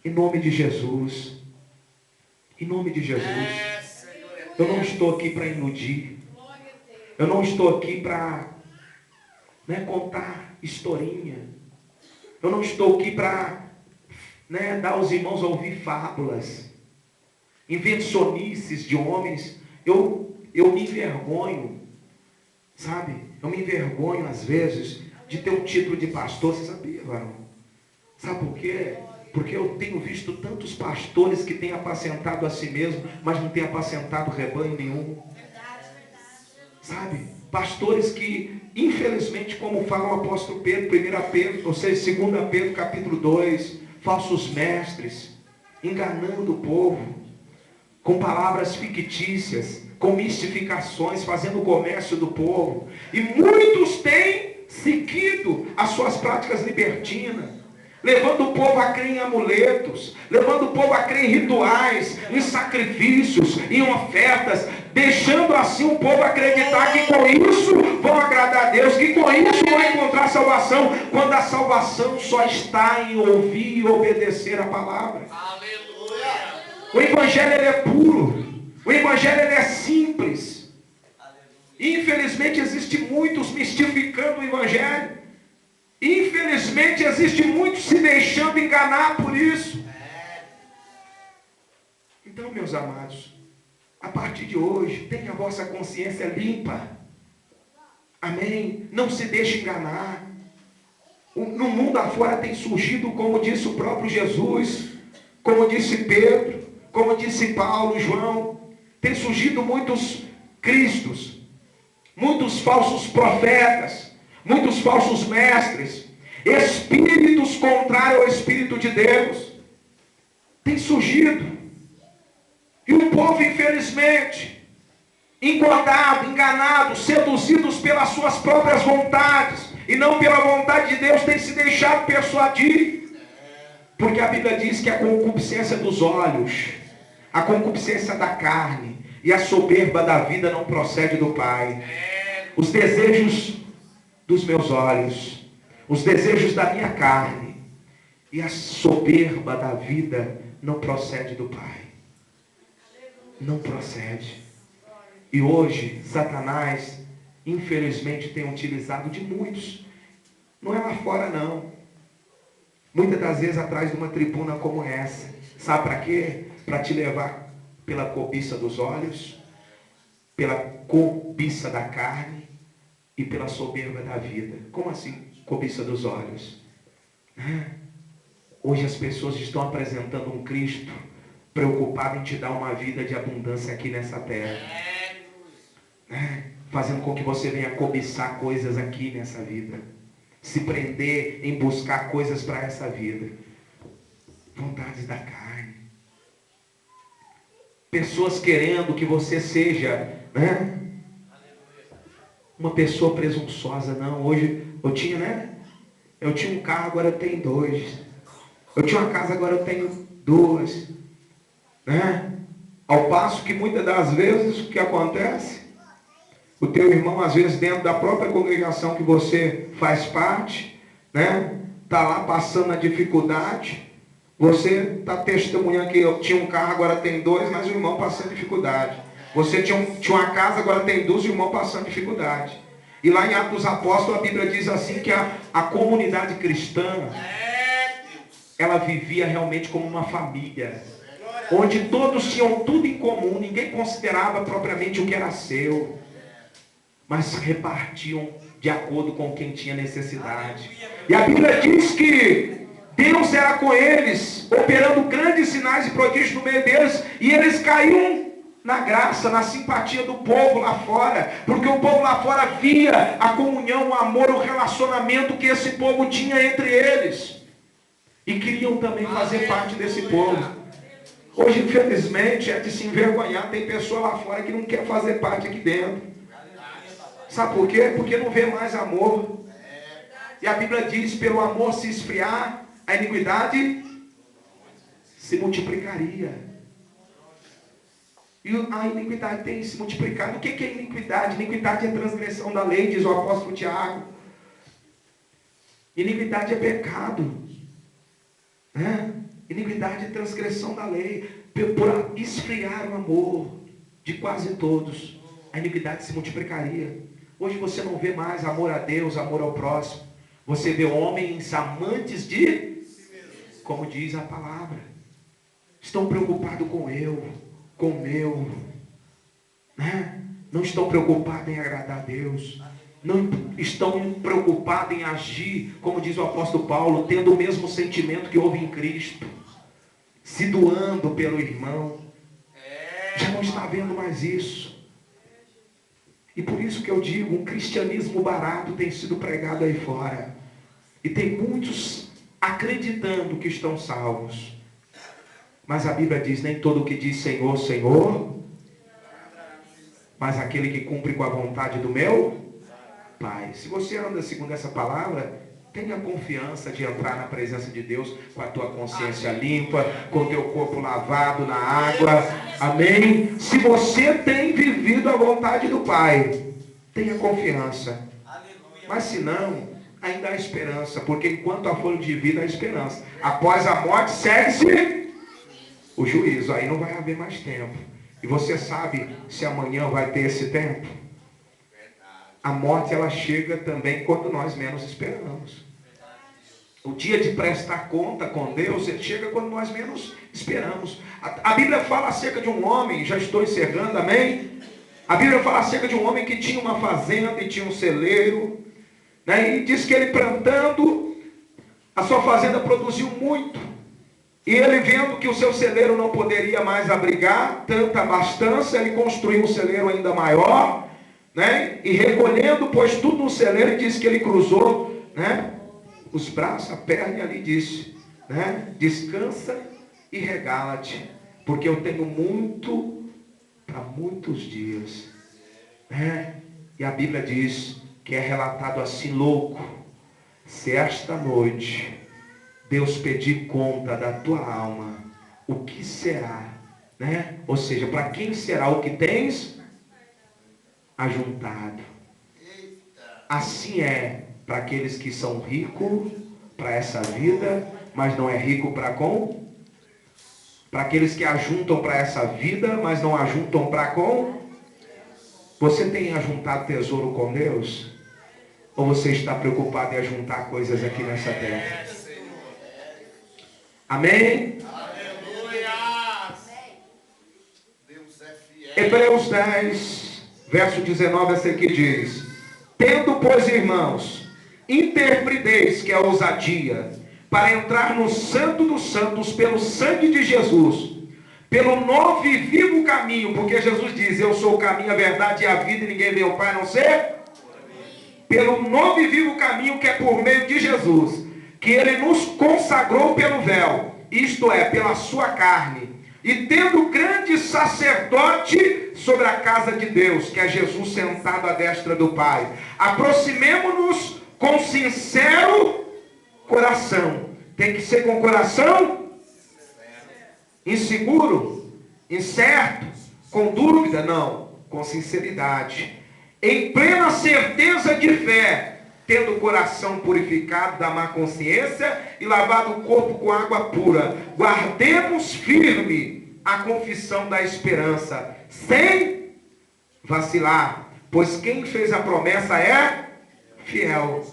em nome de Jesus, em nome de Jesus, eu não estou aqui para iludir, eu não estou aqui para contar historinha, eu não estou aqui para dar aos irmãos a ouvir fábulas, invencionices de homens. Eu me envergonho, sabe? Eu me envergonho às vezes de ter um título de pastor. Você sabia, varão? Sabe por quê? Porque eu tenho visto tantos pastores que têm apacentado a si mesmo, mas não têm apacentado rebanho nenhum. Sabe? Pastores que, infelizmente, como fala o apóstolo Pedro, 1 Pedro, ou seja, 2 Pedro capítulo 2, falsos mestres, enganando o povo, com palavras fictícias, com mistificações, fazendo o comércio do povo. E muitos têm seguido as suas práticas libertinas, levando o povo a crer em amuletos, levando o povo a crer em rituais, em sacrifícios, em ofertas, deixando assim o povo acreditar que com isso vão agradar a Deus, que com isso vão encontrar salvação, quando a salvação só está em ouvir e obedecer a palavra. Aleluia. O evangelho ele é puro, o evangelho ele é simples. Infelizmente existem muitos mistificando o evangelho. Infelizmente existe muitos se deixando enganar por isso. Então, meus amados, a partir de hoje, tenha a vossa consciência limpa. Amém? Não se deixe enganar. No mundo afora tem surgido, como disse o próprio Jesus, como disse Pedro, como disse Paulo, João, tem surgido muitos cristos, muitos falsos profetas, muitos falsos mestres, espíritos contrários ao Espírito de Deus, tem surgido. E o povo, infelizmente, engordado, enganado, seduzidos pelas suas próprias vontades, e não pela vontade de Deus, tem se deixado persuadir. Porque a Bíblia diz que a concupiscência dos olhos, a concupiscência da carne e a soberba da vida não procede do Pai. Os desejos dos meus olhos, os desejos da minha carne e a soberba da vida não procede do Pai. Não procede. E hoje Satanás infelizmente tem utilizado de muitos. Não é lá fora não. Muitas das vezes atrás de uma tribuna como essa. Sabe para quê? Para te levar pela cobiça dos olhos, pela cobiça da carne e pela soberba da vida. Como assim cobiça dos olhos? Hoje as pessoas estão apresentando um Cristo preocupado em te dar uma vida de abundância aqui nessa terra. Fazendo com que você venha cobiçar coisas aqui nessa vida. Se prender em buscar coisas para essa vida. Vontades da carne. Pessoas querendo que você seja, uma pessoa presunçosa. Não, hoje eu tinha, eu tinha um carro, agora eu tenho 2. Eu tinha uma casa, agora eu tenho 2. Ao passo que muitas das vezes o que acontece? O teu irmão, às vezes, dentro da própria congregação que você faz parte, está lá passando a dificuldade. Você está testemunhando que eu tinha um carro, agora tem 2, mas o irmão passando dificuldade. Você tinha uma casa, agora tem 12 irmãos passando dificuldade. E lá em Atos dos Apóstolos, a Bíblia diz assim que a comunidade cristã, ela vivia realmente como uma família, onde todos tinham tudo em comum, ninguém considerava propriamente o que era seu, mas repartiam de acordo com quem tinha necessidade. E a Bíblia diz que Deus era com eles, operando grandes sinais e prodígios no meio deles, e eles caíam na graça, na simpatia do povo lá fora, porque o povo lá fora via a comunhão, o amor, o relacionamento que esse povo tinha entre eles, e queriam também fazer parte desse povo. Hoje, infelizmente, é de se envergonhar, tem pessoa lá fora que não quer fazer parte aqui dentro. Sabe por quê? Porque não vê mais amor. E a Bíblia diz, pelo amor se esfriar, a iniquidade se multiplicaria. E a iniquidade tem se multiplicado. O que é iniquidade? Iniquidade é transgressão da lei, diz o apóstolo Tiago. Iniquidade é pecado. Iniquidade é transgressão da lei. Por esfriar o amor de quase todos, a iniquidade se multiplicaria. Hoje você não vê mais amor a Deus, amor ao próximo. Você vê homens amantes de, como diz a palavra, estão preocupados com com o meu, não estão preocupados em agradar a Deus, não estão preocupados em agir, como diz o apóstolo Paulo, tendo o mesmo sentimento que houve em Cristo, se doando pelo irmão. Já não está vendo mais isso. E por isso que eu digo, um cristianismo barato tem sido pregado aí fora, e tem muitos acreditando que estão salvos. Mas a Bíblia diz, nem todo o que diz Senhor, Senhor, mas aquele que cumpre com a vontade do meu Pai. Se você anda segundo essa palavra, tenha confiança de entrar na presença de Deus com a tua consciência limpa, com o teu corpo lavado na água. Amém? Se você tem vivido a vontade do Pai, tenha confiança. Mas se não, ainda há esperança, porque enquanto há fôlego de vida, há esperança. Após a morte, segue-se o juízo. Aí não vai haver mais tempo. E você sabe se amanhã vai ter esse tempo? A morte, ela chega também quando nós menos esperamos. O dia de prestar conta com Deus, ele chega quando nós menos esperamos. A Bíblia fala acerca de um homem, já estou encerrando, amém? A Bíblia fala acerca de um homem que tinha uma fazenda e tinha um celeiro, né? E diz que ele plantando, a sua fazenda produziu muito. E ele, vendo que o seu celeiro não poderia mais abrigar tanta abastança, ele construiu um celeiro ainda maior, né? E recolhendo, pôs tudo no celeiro, e disse que ele cruzou, né, os braços, a perna, e ali disse, né, descansa e regala-te, porque eu tenho muito para muitos dias, né? E a Bíblia diz que é relatado assim, louco, se esta noite Deus pedir conta da tua alma, o que será, né? Ou seja, para quem será o que tens ajuntado? Assim é para aqueles que são ricos para essa vida, mas não é rico para aqueles que ajuntam para essa vida, mas não ajuntam para com. Você tem ajuntado tesouro com Deus? Ou você está preocupado em ajuntar coisas aqui nessa terra? Amém? Aleluia! Deus é fiel. Hebreus 10, verso 19, essa aqui diz: tendo, pois, irmãos, interpreteis, que é a ousadia, para entrar no santo dos santos pelo sangue de Jesus, pelo novo e vivo caminho, porque Jesus diz, eu sou o caminho, a verdade e a vida, e ninguém vê o Pai a não ser pelo novo e vivo caminho, que é por meio de Jesus, que ele nos consagrou pelo véu, isto é, pela sua carne, e tendo grande sacerdote sobre a casa de Deus, que é Jesus sentado à destra do Pai, aproximemo-nos com sincero coração. Tem que ser com coração inseguro, incerto, com dúvida? Não, com sinceridade, em plena certeza de fé, tendo o coração purificado da má consciência e lavado o corpo com água pura, guardemos firme a confissão da esperança, sem vacilar, pois quem fez a promessa é fiel.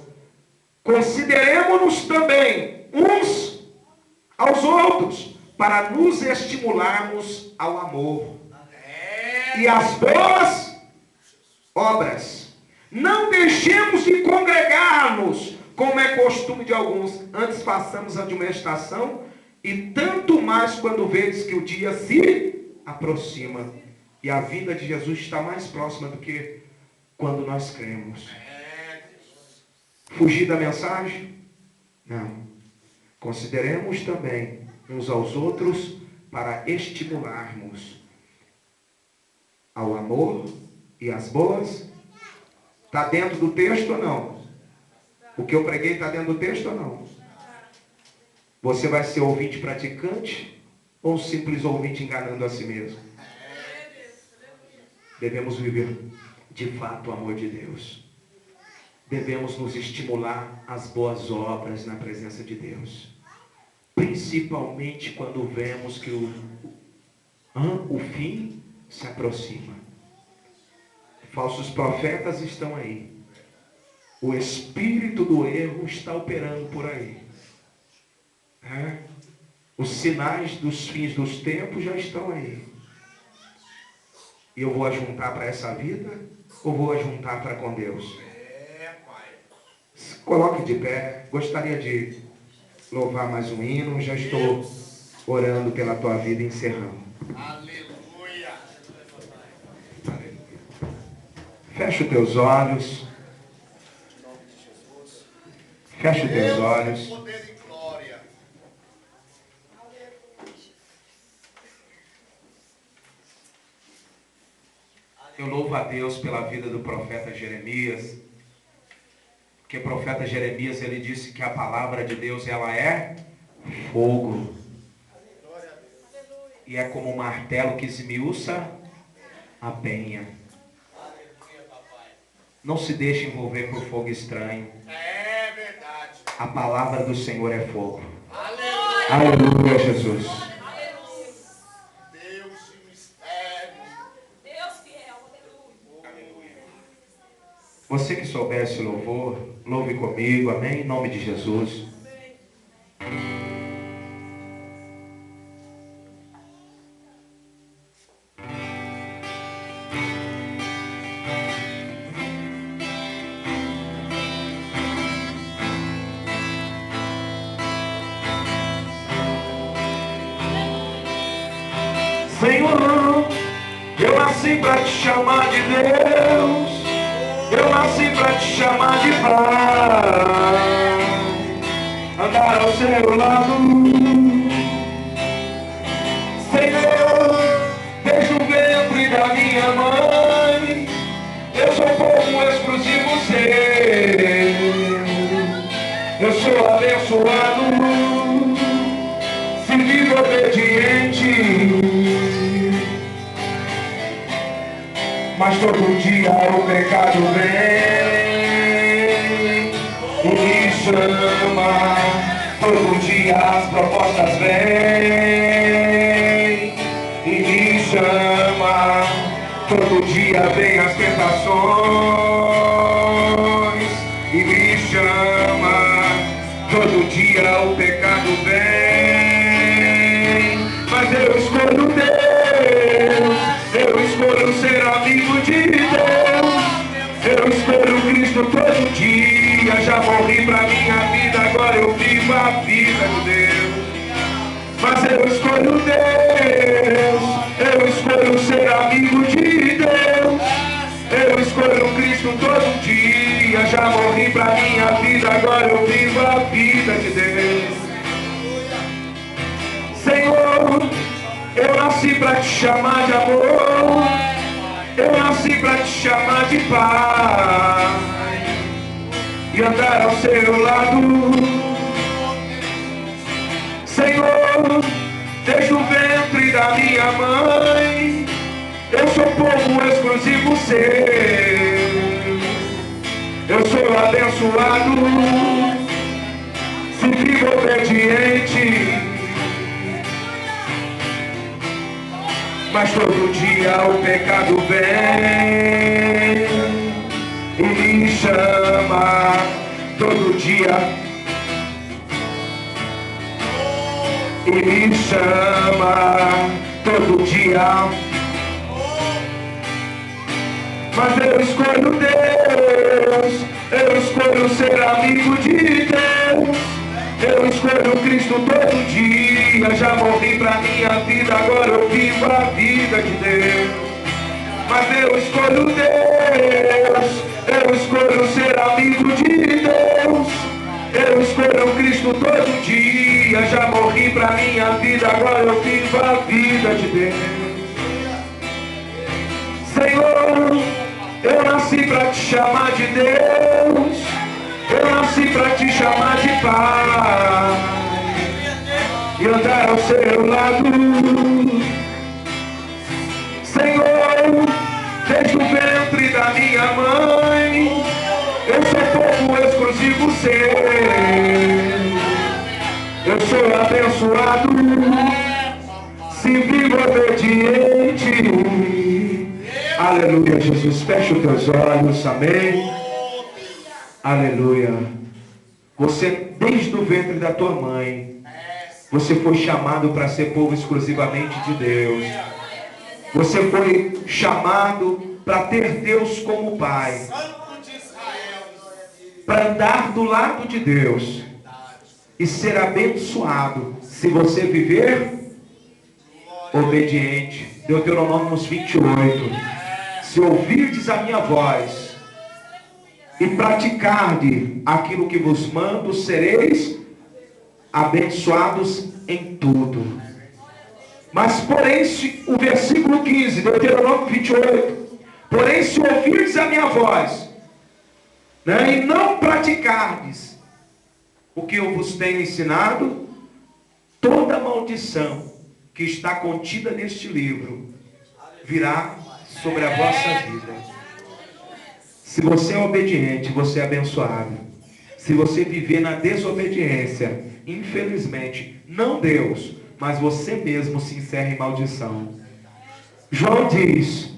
Consideremos-nos também uns aos outros, para nos estimularmos ao amor e às boas obras. Não deixemos de congregar-nos, como é costume de alguns, antes façamos a admoestação, e tanto mais quando vedes que o dia se aproxima. E a vinda de Jesus está mais próxima do que quando nós cremos. Fugir da mensagem? Não. Consideremos também uns aos outros para estimularmos ao amor e às boas. Está dentro do texto ou não? O que eu preguei está dentro do texto ou não? Você vai ser ouvinte praticante ou um simples ouvinte enganando a si mesmo? Devemos viver de fato o amor de Deus. Devemos nos estimular às boas obras na presença de Deus. Principalmente quando vemos que o fim se aproxima. Falsos profetas estão aí. O espírito do erro está operando por aí. Os sinais dos fins dos tempos já estão aí. E eu vou ajuntar para essa vida ou vou ajuntar para com Deus? Se coloque de pé. Gostaria de louvar mais um hino. Já estou orando pela tua vida, encerrando. Aleluia. Fecha os teus olhos. Fecha os teus olhos. Poder e glória. Eu louvo a Deus pela vida do profeta Jeremias. Porque o profeta Jeremias, ele disse que a palavra de Deus, ela é fogo. E é como um martelo que esmiuça a penha. Não se deixe envolver por fogo estranho. É verdade. A palavra do Senhor é fogo. Aleluia. Aleluia, Jesus. Deus de mistério. Deus fiel, aleluia. Você que souber esse louvor, louve comigo, amém? Em nome de Jesus. Senhor, eu nasci para te chamar de Deus. Eu nasci para te chamar de Pai, andar ao seu lado. Senhor, desde o ventre da minha mãe, eu sou povo exclusivo seu. Eu sou abençoado, servido obediente. Mas todo dia o pecado vem e me chama. Todo dia as propostas vêm e me chama. Todo dia vem as tentações e me chama. Todo dia o pecado vem, mas eu escolho Deus. Eu escolho ser amigo de Deus. Eu escolho Cristo todo dia. Já morri pra minha vida, agora eu vivo a vida de Deus. Mas eu escolho Deus. Eu escolho ser amigo de Deus. Eu escolho Cristo todo dia. Já morri pra minha vida, agora eu vivo a vida de Deus. Senhor, eu nasci para te chamar de amor. Eu nasci para te chamar de Pai e andar ao seu lado. Senhor, desde o ventre da minha mãe, eu sou povo exclusivo seu. Eu sou abençoado, servido obediente. Mas todo dia o pecado vem e me chama. Todo dia e me chama. Todo dia. Mas eu escolho Deus. Eu escolho ser amigo de Deus. Eu escolho Cristo todo dia. Já morri pra minha vida, agora eu vivo a vida de Deus. Mas eu escolho Deus. Eu escolho ser amigo de Deus. Eu escolho Cristo todo dia. Já morri pra minha vida, agora eu vivo a vida de Deus. Senhor, eu nasci pra te chamar de Deus. Eu nasci pra te chamar de Pai e andar ao seu lado. Senhor, desde o ventre da minha mãe, eu sou povo exclusivo seu. Eu sou abençoado, se vivo obediente. Aleluia, Jesus. Fecha os teus olhos, amém. Aleluia. Você, desde o ventre da tua mãe, você foi chamado para ser povo exclusivamente de Deus. Você foi chamado para ter Deus como Pai, para andar do lado de Deus e ser abençoado se você viver obediente. Deuteronômio 28. Se ouvirdes a minha voz e praticardes aquilo que vos mando, sereis abençoados em tudo. Mas porém, o versículo 15, Deuteronômio 28, porém se ouvirdes a minha voz, né, e não praticardes o que eu vos tenho ensinado, toda maldição que está contida neste livro virá sobre a vossa vida. Se você é obediente, você é abençoado. Se você viver na desobediência, infelizmente, não Deus, mas você mesmo se encerra em maldição. João diz,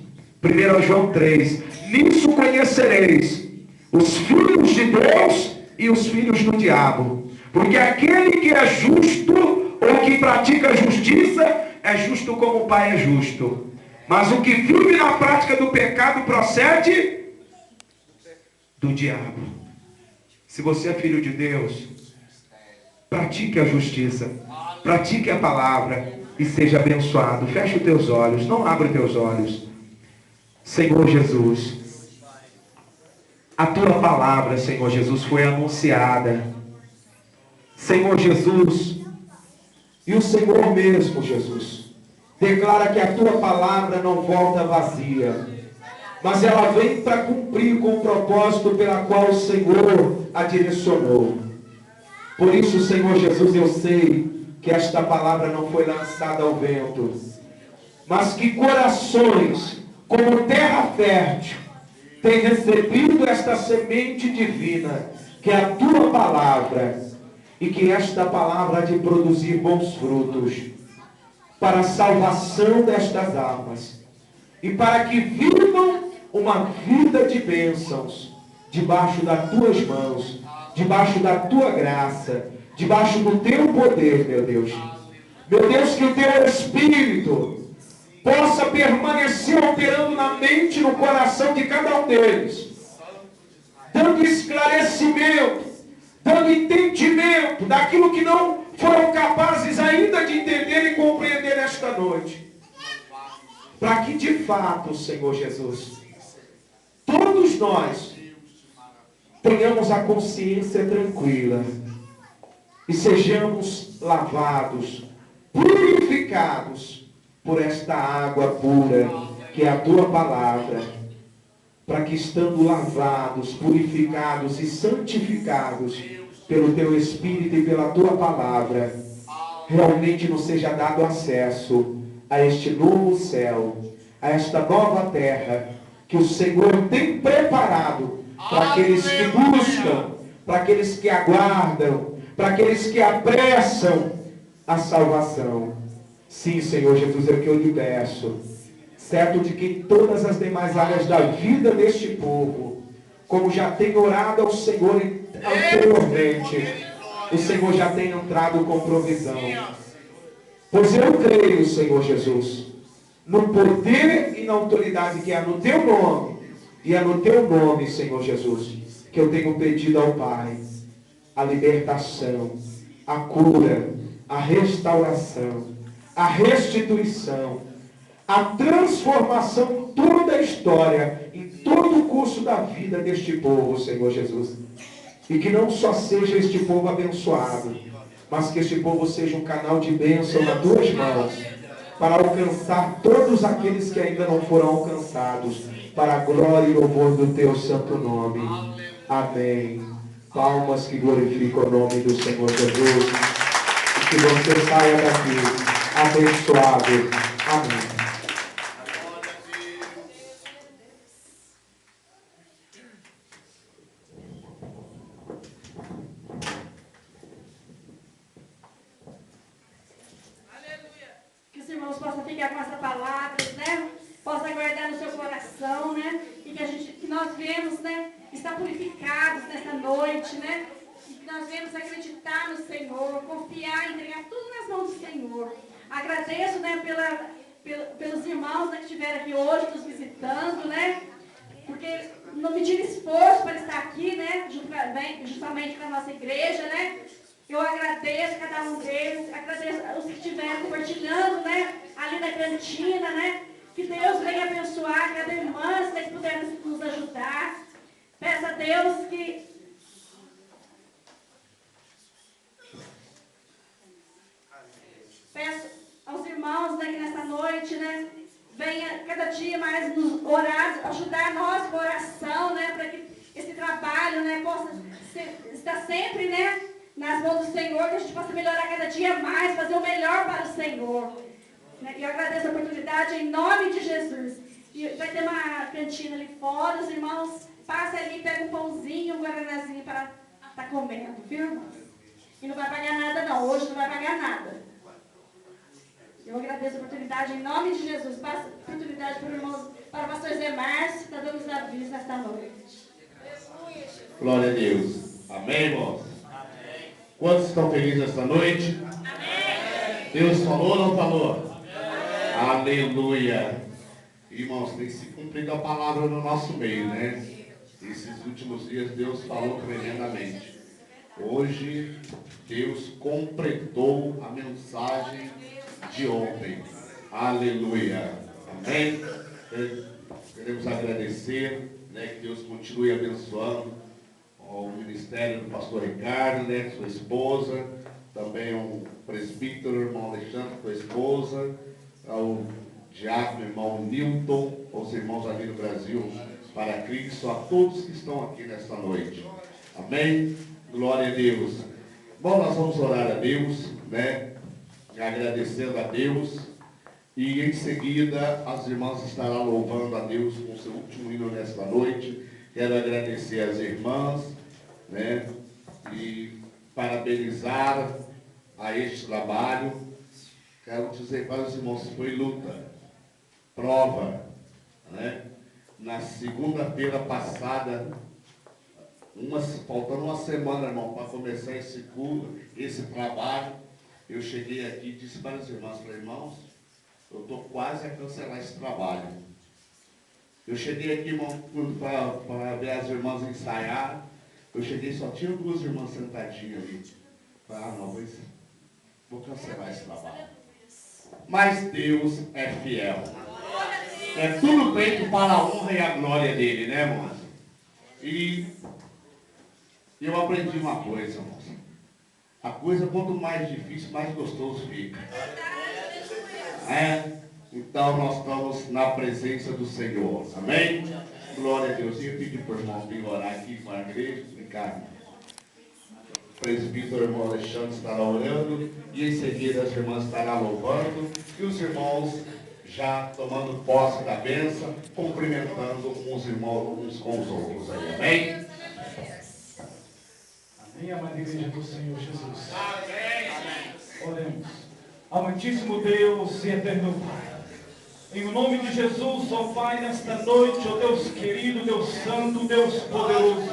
1 João 3, nisso conhecereis os filhos de Deus e os filhos do diabo. Porque aquele que é justo ou que pratica a justiça é justo como o Pai é justo. Mas o que vive na prática do pecado procede do diabo. Se você é filho de Deus, pratique a justiça, pratique a palavra e seja abençoado. Feche os teus olhos, não abra os teus olhos. Senhor Jesus, a tua palavra, Senhor Jesus, foi anunciada. Senhor Jesus, e o Senhor mesmo, Jesus, declara que a tua palavra não volta vazia, mas ela vem para cumprir com o propósito pela qual o Senhor a direcionou. Por isso, Senhor Jesus, eu sei que esta palavra não foi lançada ao vento, mas que corações, como terra fértil, têm recebido esta semente divina, que é a tua palavra, e que esta palavra há de produzir bons frutos para a salvação destas almas e para que vivam uma vida de bênçãos debaixo das tuas mãos, debaixo da tua graça, debaixo do teu poder, meu Deus. Meu Deus, que o teu Espírito possa permanecer alterando na mente e no coração de cada um deles, dando esclarecimento, dando entendimento daquilo que não foram capazes ainda de entender e compreender esta noite. Para que de fato, Senhor Jesus, todos nós tenhamos a consciência tranquila e sejamos lavados, purificados por esta água pura que é a tua palavra, para que estando lavados, purificados e santificados pelo teu Espírito e pela tua palavra, realmente nos seja dado acesso a este novo céu, a esta nova terra que o Senhor tem preparado para aqueles que buscam, para aqueles que aguardam, para aqueles que apressam a salvação. Sim, Senhor Jesus, é o que eu lhe peço. Certo de que em todas as demais áreas da vida deste povo, como já tenho orado ao Senhor anteriormente, o Senhor já tem entrado com provisão. Pois eu creio, Senhor Jesus, no poder e na autoridade que há no teu nome, e é no teu nome, Senhor Jesus, que eu tenho pedido ao Pai a libertação, a cura, a restauração, a restituição, a transformação em toda a história, em todo o curso da vida deste povo, Senhor Jesus. E que não só seja este povo abençoado, mas que este povo seja um canal de bênção nas tuas mãos, para alcançar todos aqueles que ainda não foram alcançados, para a glória e louvor do teu santo nome. Amém. Palmas que glorificam o nome do Senhor Jesus. E que você saia daqui abençoado. Amém. Que os irmãos possam ficar com essas palavras, né? Possa guardar no seu coração, né? E que nós viemos, né? Estar purificados nessa noite, né? E que nós viemos acreditar no Senhor, confiar, entregar tudo nas mãos do Senhor. Agradeço, né? Pelos irmãos, né, que estiveram aqui hoje, nos visitando, né? Porque não mediram esforço para estar aqui, né? Justamente com a nossa igreja, né? Eu agradeço cada um deles, agradeço os que estiveram compartilhando, né? Ali na cantina, né? Que Deus venha abençoar cada irmã, se eles puderem nos ajudar. Peço a Deus que... Peço aos irmãos, né, que nessa noite, né? Venha cada dia mais nos orar, ajudar nós com oração, né? Para que esse trabalho, né, possa estar sempre, né, nas mãos do Senhor, que a gente possa melhorar cada dia mais, fazer o melhor para o Senhor. E eu agradeço a oportunidade em nome de Jesus. E vai ter uma cantina ali fora, os irmãos passem ali, pegam um pãozinho, um guaranazinho para estar comendo, viu, irmãos? E não vai pagar nada não, hoje não vai pagar nada. Eu agradeço a oportunidade em nome de Jesus. Passo a oportunidade para o irmão, para o pastor Zé Márcio, que está dando os avisos nesta noite. Glória a Deus. Amém, irmãos? Amém. Quantos estão felizes esta noite? Amém. Deus falou ou não falou? Amém. Aleluia. Irmãos, tem se cumprido a palavra no nosso meio, né? Esses últimos dias Deus falou tremendamente. Hoje, Deus completou a mensagem de ontem. Aleluia. Amém? Queremos agradecer, né, que Deus continue abençoando o ministério do pastor Ricardo, né, sua esposa, também o presbítero, irmão Alexandre, sua esposa, ao diácono, irmão Newton, os irmãos ali no Brasil, para Cristo, a todos que estão aqui nesta noite. Amém? Glória a Deus. Bom, nós vamos orar a Deus, né? Agradecendo a Deus, e em seguida as irmãs estarão louvando a Deus com o seu último hino nesta noite. Quero agradecer as irmãs, né, e parabenizar a este trabalho. Quero dizer para os irmãos que foi luta, prova, né? Na segunda-feira passada, faltando uma semana, irmão, para começar esse culto, esse trabalho, eu cheguei aqui e disse para os irmãos, falei, irmãos, eu estou quase a cancelar esse trabalho. Eu cheguei aqui, irmão, para ver as irmãs ensaiar. Eu cheguei, só tinha 2 irmãs sentadinhas ali. Falei, não, vou cancelar esse trabalho. Mas Deus é fiel. É tudo feito para a honra e a glória dele, né, irmãos? E eu aprendi uma coisa, irmãos. A coisa, quanto mais difícil, mais gostoso fica. Então, nós estamos na presença do Senhor. Amém? Glória a Deus. E eu pedi para o irmão vir orar aqui com a igreja. Ricardo. O presbítero, irmão Alexandre, estará orando. E em seguida as irmãs estarão louvando. E os irmãos já tomando posse da bênção, cumprimentando uns irmãos uns com os outros. Aí. Amém? Amém, amada igreja do Senhor Jesus. Amém. Oremos. Amantíssimo Deus e eterno Pai, em nome de Jesus, ó Pai, nesta noite, ó Deus querido, Deus santo, Deus poderoso,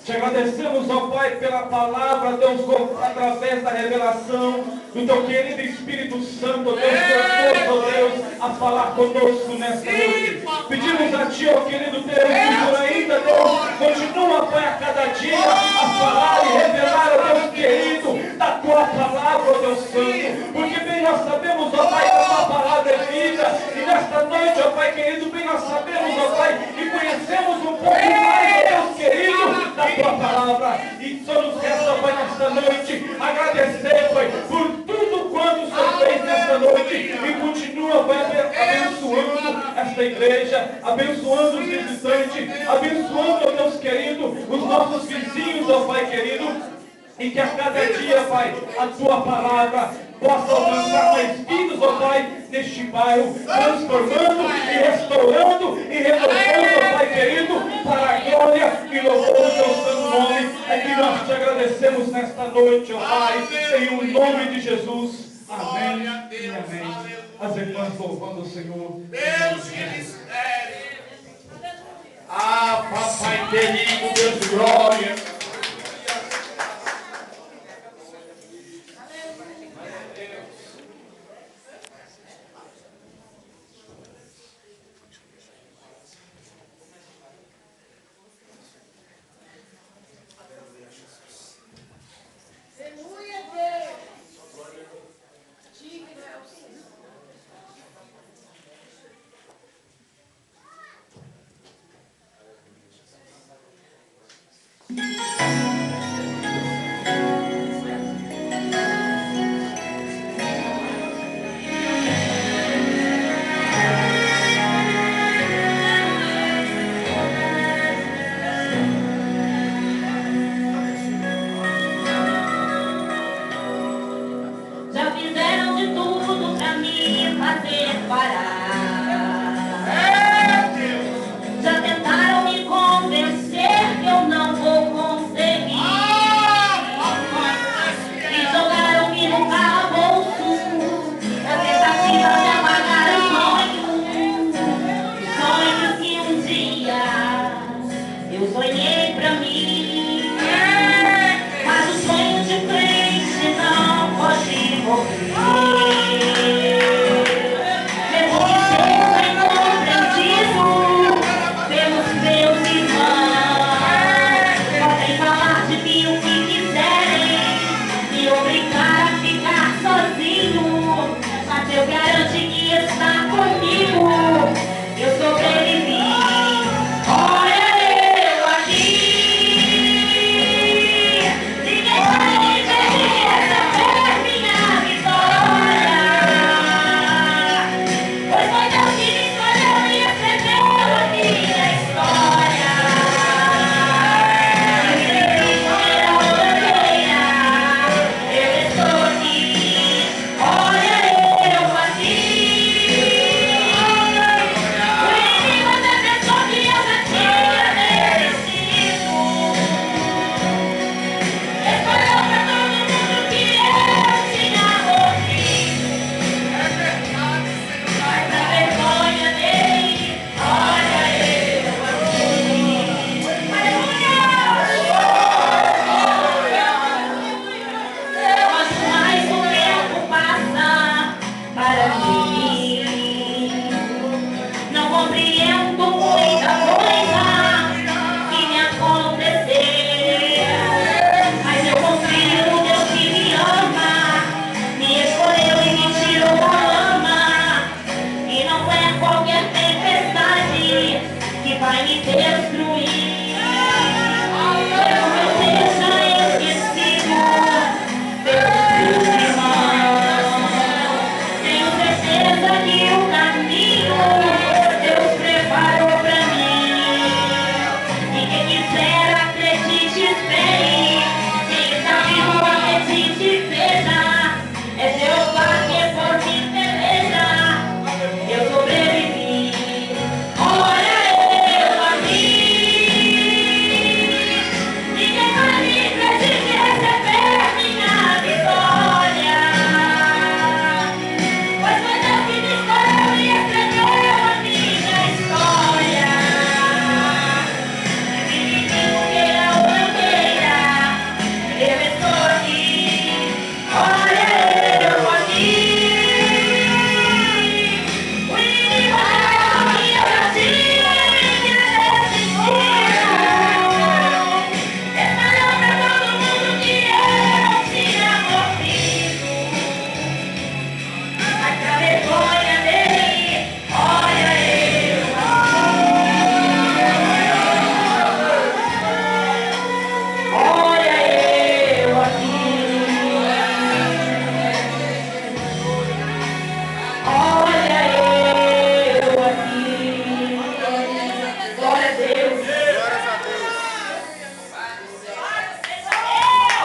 te agradecemos, ó Pai, pela palavra, Deus, através da revelação do teu querido Espírito Santo, ó Deus, ó Deus, a falar conosco nesta noite. Pedimos a Ti, ó querido Deus, que por ainda, Deus, continua, Pai, a cada dia a falar e revelar, ó Deus querido, da Tua palavra, ó Deus Santo, porque bem nós sabemos, ó Pai, que a Tua palavra é vida, e nesta noite, ó Pai querido, bem nós sabemos, ó Pai, que conhecemos um pouco mais, ó Deus querido, da Tua palavra, e só nos resta, ó Pai, nesta noite, agradecer, Pai, por tudo quanto o Senhor fez nesta noite, e continua, Pai, abençoando esta igreja, abençoando os visitantes, abençoando, ó Deus querido, os nossos vizinhos, ó Pai querido, e que a cada dia, Pai, a Tua palavra possa alcançar mais vidas, ó Pai, neste bairro, transformando e restaurando e renovando, ó Pai querido, para a glória e louvor do Teu santo nome. É que nós te agradecemos nesta noite, ó Pai, em o nome de Jesus. Amém e amém. As irmãs louvando o Senhor. Deus que mistério. Ah, papai querido, Deus de glória. Eu sobrevivi. Olha eu aqui.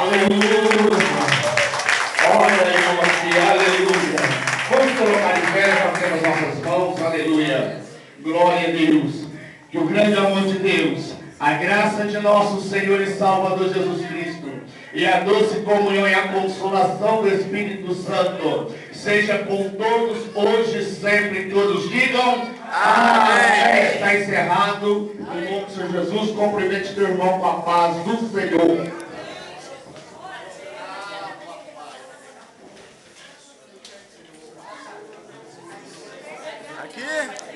Aleluia. Olha, aleluia. Vamos colocar de pé, batemos nossas mãos, aleluia. Glória a Deus. Que o grande amor de Deus, a graça de nosso Senhor e Salvador Jesus Cristo, e a doce comunhão e a consolação do Espírito Santo, seja com todos, hoje e sempre. Todos digam amém. Está encerrado. Em nome do Senhor Jesus, cumprimente teu irmão com a paz do Senhor. Aqui.